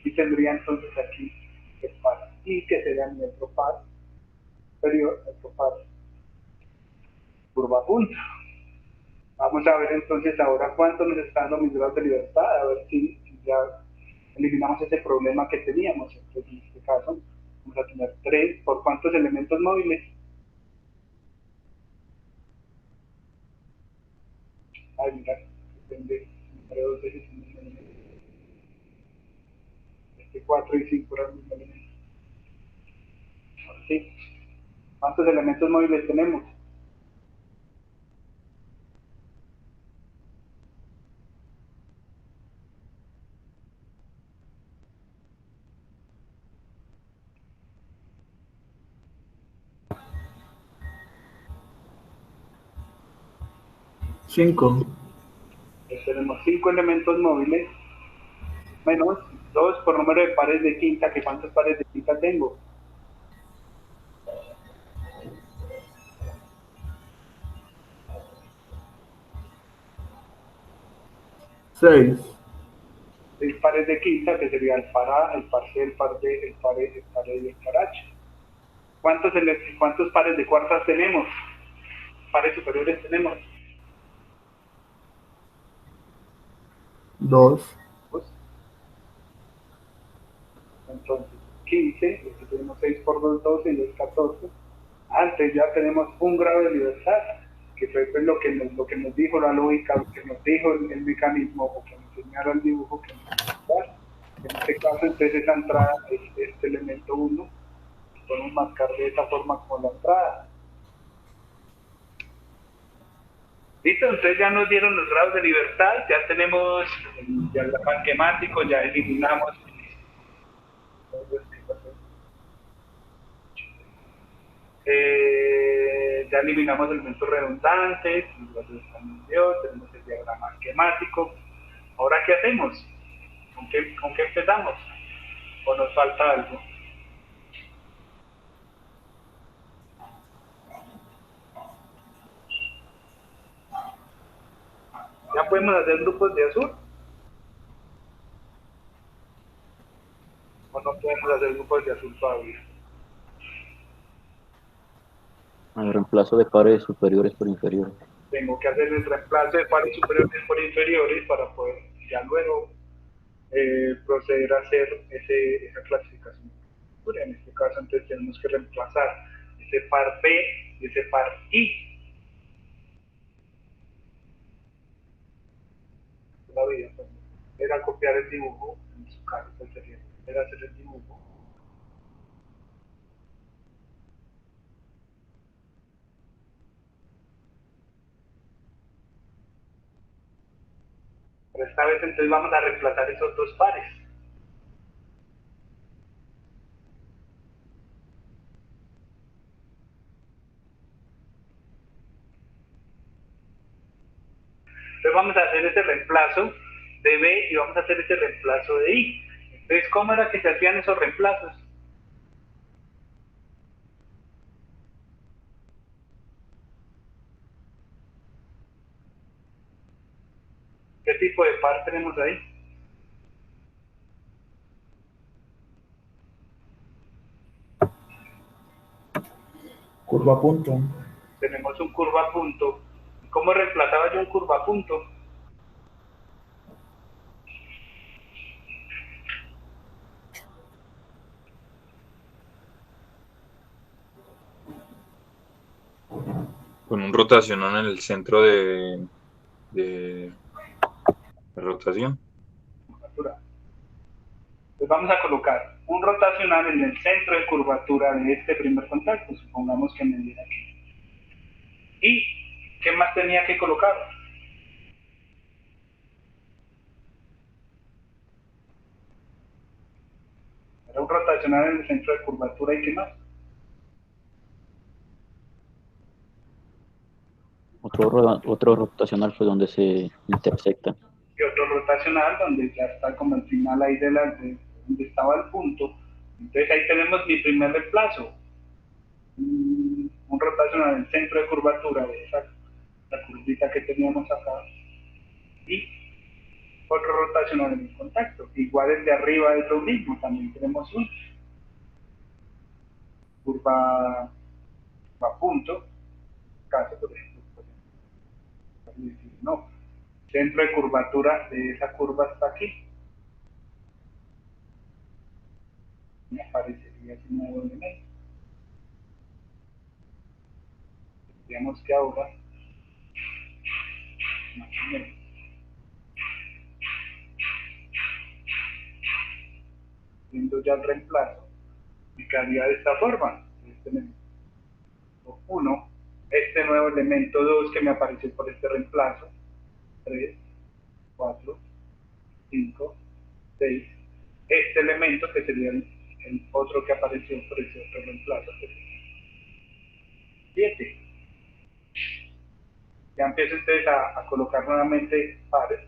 y tendría entonces aquí el par I, que sería mi otro par superior, otro par curva punta. Vamos a ver entonces ahora cuánto nos están dando mis grados de libertad, a ver si ya eliminamos ese problema que teníamos. Entonces, en este caso, vamos a tener 3 por cuántos elementos móviles. Ay, mira, depende, número 2 veces el mismo elemento. 4 y 5 eran el mismo elemento. Ahora sí. ¿Cuántos elementos móviles tenemos? Cinco. Pues tenemos 5 elementos móviles menos 2 por número de pares de quinta, que ¿cuántos pares de quinta tengo? 6. 6 pares de quinta, que sería el par A, el par C, el par D, el par E, el par E y el par H. ¿Cuántos pares de cuartas tenemos? Pares superiores tenemos. 2. Pues, entonces, 15, aquí tenemos 6 por 2, 12 y 2, 14. Antes ya tenemos un grado de libertad, que fue pues, lo que nos dijo la lógica, lo que nos dijo el mecanismo, o que nos enseñara el dibujo que nos dar. En este caso, entonces, esa entrada es este elemento 1, podemos marcar de esta forma como la entrada. Listo, entonces ya nos dieron los grados de libertad, ya tenemos ya el esquemático, ya eliminamos. Ya eliminamos elementos redundantes, tenemos el diagrama esquemático. Ahora, ¿qué hacemos? ¿Con qué empezamos? ¿O nos falta algo? ¿Ya podemos hacer grupos de azul? ¿O no podemos hacer grupos de azul todavía? El reemplazo de pares superiores por inferiores. Tengo que hacer el reemplazo de pares superiores por inferiores para poder ya luego proceder a hacer esa clasificación. En este caso, entonces tenemos que reemplazar ese par B y ese par I. La vida, pues, era copiar el dibujo, en su caso, pues, era hacer el dibujo. Pero esta vez entonces vamos a reemplazar esos dos pares. Entonces vamos a hacer ese reemplazo de B y vamos a hacer ese reemplazo de I. Entonces, ¿cómo era que se hacían esos reemplazos? ¿Qué tipo de par tenemos ahí? Curva punto. Tenemos un curva punto. ¿Cómo reemplazaba yo un curva punto? Con un rotacional en el centro de rotación. Pues vamos a colocar un rotacional en el centro de curvatura de este primer contacto. Supongamos que me diera aquí. ¿Y qué más tenía que colocar? Era un rotacional en el centro de curvatura y qué más. Otro rotacional fue donde se intersectan. Y otro rotacional donde ya está como al final ahí de donde estaba el punto. Entonces ahí tenemos mi primer reemplazo. Un rotacional en el centro de curvatura de la curvita que teníamos acá. Y otro rotacional en el contacto. Igual el de arriba es lo mismo, también tenemos un curva a punto, caso por ejemplo, no, centro de curvatura de esa curva está aquí. Me aparecería ese nuevo elemento. Digamos que ahora, más o menos, viendo ya el reemplazo, me quedaría de esta forma. Este elemento 1, este nuevo elemento 2 que me apareció por este reemplazo, 3, 4, 5, 6, este elemento que sería el otro que apareció por ese otro reemplazo, 7. Ya empiezo entonces a colocar nuevamente pares.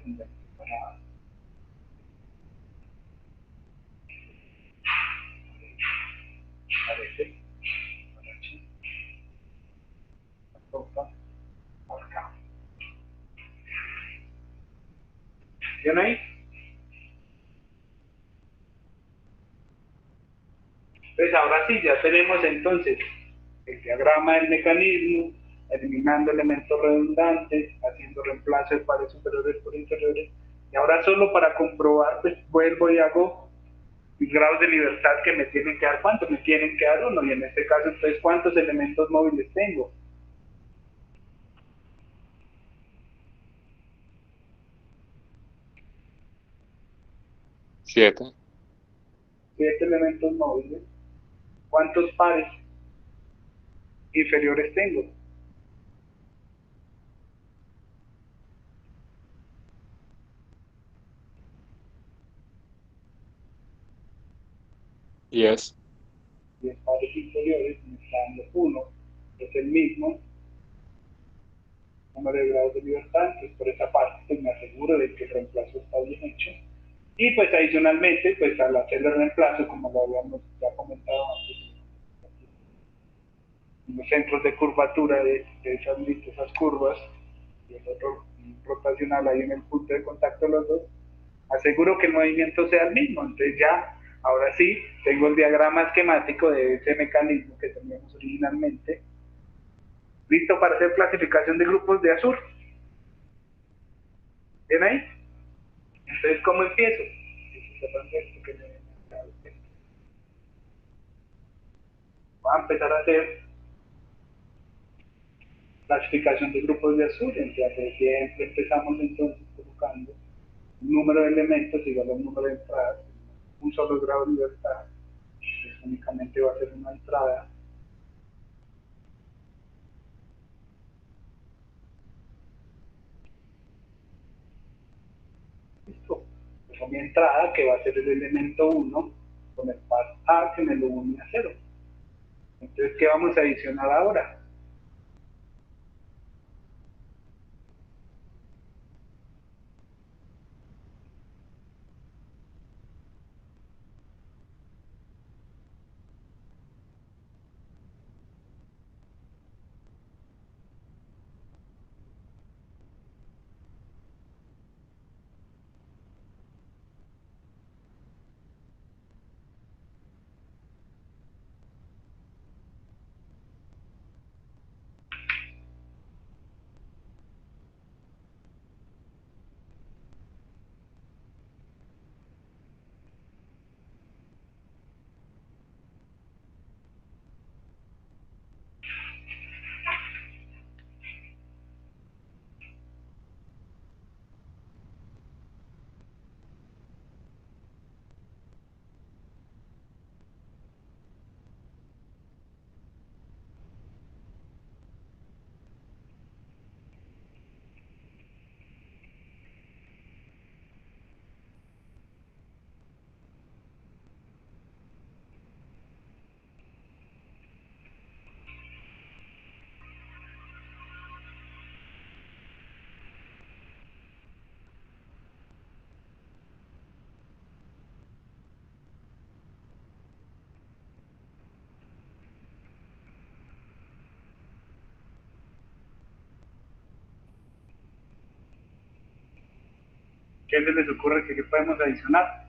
Parece, toca, acá. ¿Ven ahí? Pues ahora sí, ya tenemos entonces el diagrama del mecanismo, eliminando elementos redundantes, haciendo reemplazo de pares superiores por inferiores. Y ahora solo para comprobar, pues vuelvo y hago mis grados de libertad que me tienen que dar. ¿Cuántos? Me tienen que dar uno. Y en este caso, entonces, ¿cuántos elementos móviles tengo? 7. 7 elementos móviles. ¿Cuántos pares inferiores tengo? 10. 10 pares inferiores, me está dando 1, es el mismo número de grados de libertad. Entonces por esa parte pues me aseguro de que el reemplazo está bien hecho. Y pues adicionalmente, pues al hacer el reemplazo, como lo habíamos ya comentado antes, en los centros de curvatura de esas curvas, y el otro rotacional ahí en el punto de contacto de los dos, aseguro que el movimiento sea el mismo. Entonces ya, ahora sí, tengo el diagrama esquemático de ese mecanismo que teníamos originalmente, listo para hacer clasificación de grupos de Azur. ¿Bien ahí? Entonces, ¿cómo empiezo? Voy a empezar a hacer clasificación de grupos de Azur. Entonces, siempre empezamos entonces colocando un número de elementos igual a un número de entradas, un solo grado de libertad. Entonces, únicamente va a ser una entrada. Listo. Tengo mi entrada que va a ser el elemento 1 con el par A que me lo une a 0. Entonces, ¿qué vamos a adicionar ahora? ¿Qué se les ocurre que podemos adicionar?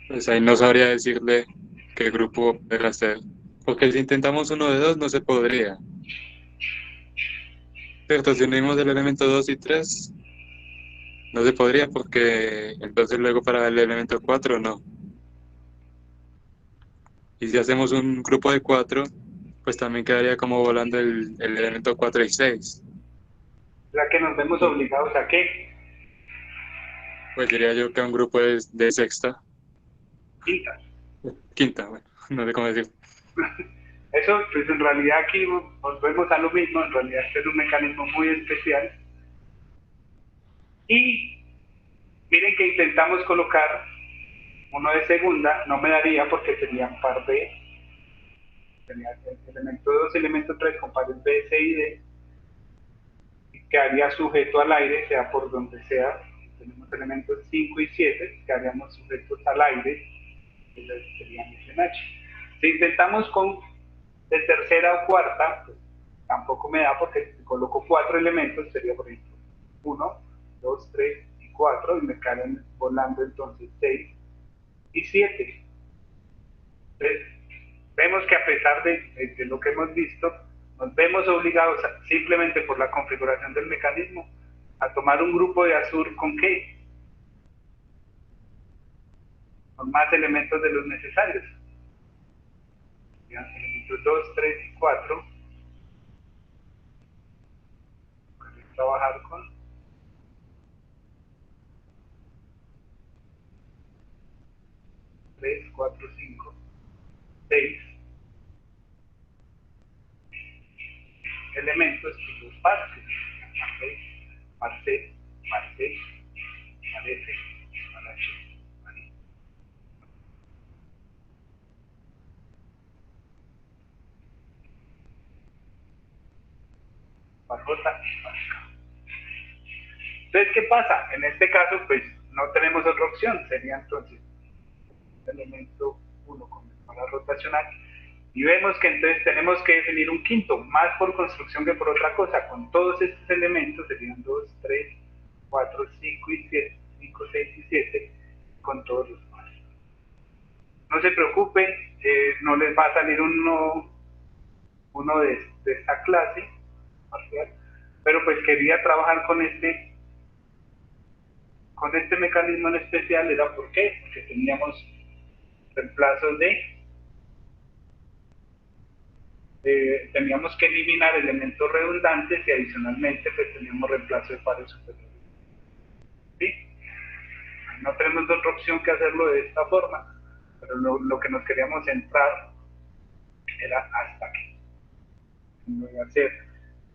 Pues ahí no sabría decirle qué grupo debe ser, porque si intentamos uno de dos no se podría. ¿Cierto? Si unimos el elemento 2 y 3 no se podría porque entonces luego para el elemento 4 no. Y si hacemos un grupo de 4 pues también quedaría como volando el elemento 4 y 6. O sea que nos vemos obligados a qué? Pues diría yo que un grupo de sexta, Quinta. quinta, bueno, no sé cómo decir. Eso, pues en realidad aquí volvemos a lo mismo, en realidad este es un mecanismo muy especial. Y miren que intentamos colocar uno de segunda, no me daría porque sería par B, sería el elemento 2, elemento 3 con pares B, C y D, y quedaría sujeto al aire, sea por donde sea. Tenemos elementos 5 y 7, quedaríamos sujetos al aire, que serían en H. Si intentamos con de tercera o cuarta, pues tampoco me da porque si coloco 4 elementos, sería por ejemplo 1, 2, 3 y 4, y me caen volando entonces 6 y 7. Entonces, vemos que a pesar de lo que hemos visto, nos vemos obligados simplemente por la configuración del mecanismo a tomar un grupo de azul con qué, con más elementos de los necesarios. Elementos 2, 3 y 4. Trabajar con 3, 4, 5, 6 elementos y los partes. Par C, par C, par F, par H, par I. Par J, par K. Entonces, ¿qué pasa? En este caso, pues no tenemos otra opción. Sería entonces elemento 1 con escala rotacional. Y vemos que entonces tenemos que definir un quinto, más por construcción que por otra cosa. Con todos estos elementos serían 2, 3, 4, 5 y 7, 5, 6 y 7, con todos los más. No se preocupen, no les va a salir uno de esta clase parcial, pero pues quería trabajar con este mecanismo en especial. ¿Era por qué? Porque teníamos reemplazos teníamos que eliminar elementos redundantes y adicionalmente pues teníamos reemplazo de pares superiores. no tenemos otra opción que hacerlo de esta forma, pero lo que nos queríamos centrar era hasta aquí. Hacer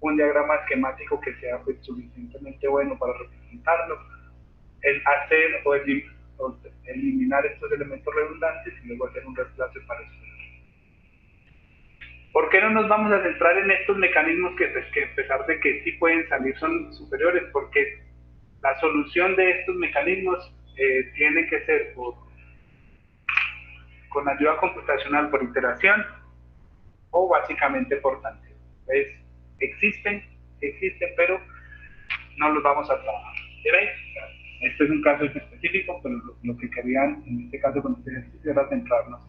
un diagrama esquemático que sea pues, suficientemente bueno para representarlo, el hacer o eliminar estos elementos redundantes y luego hacer un reemplazo para eso. ¿Por qué no nos vamos a centrar en estos mecanismos que a pesar de que sí pueden salir son superiores? Porque la solución de estos mecanismos tiene que ser con ayuda computacional por iteración o básicamente por tanteo. Existen, pero no los vamos a trabajar. ¿Veis? Este es un caso específico, pero lo que querían en este caso con este ejercicio era centrarnos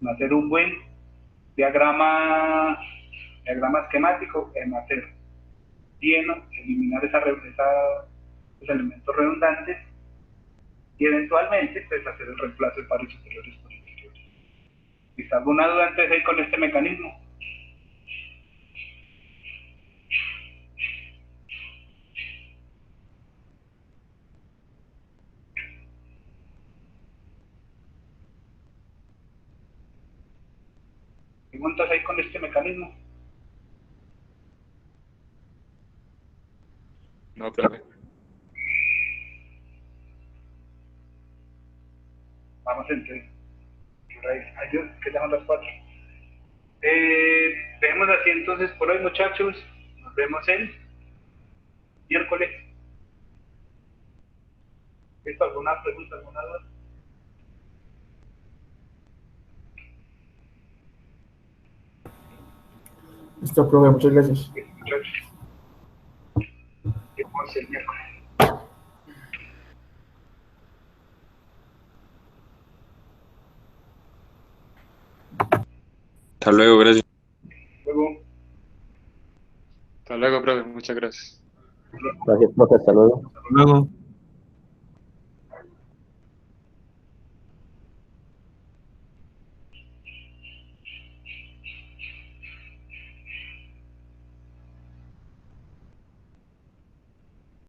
en hacer un buen diagrama esquemático, en hacer lleno, eliminar esos elementos redundantes y eventualmente pues, hacer el reemplazo de pares superiores por inferiores. ¿Está alguna duda antes de ir con este mecanismo? ¿Preguntas ahí con este mecanismo? No, profe. Vamos entonces. Que llaman las 4. Dejemos así entonces por hoy, muchachos. Nos vemos el miércoles. ¿Listo? ¿Alguna pregunta, alguna duda? Listo, profe, muchas gracias. Muchachos. Vemos el miércoles. Hasta luego, gracias. Luego. Hasta luego, profe. Muchas gracias. Gracias, profe. Hasta luego. Luego.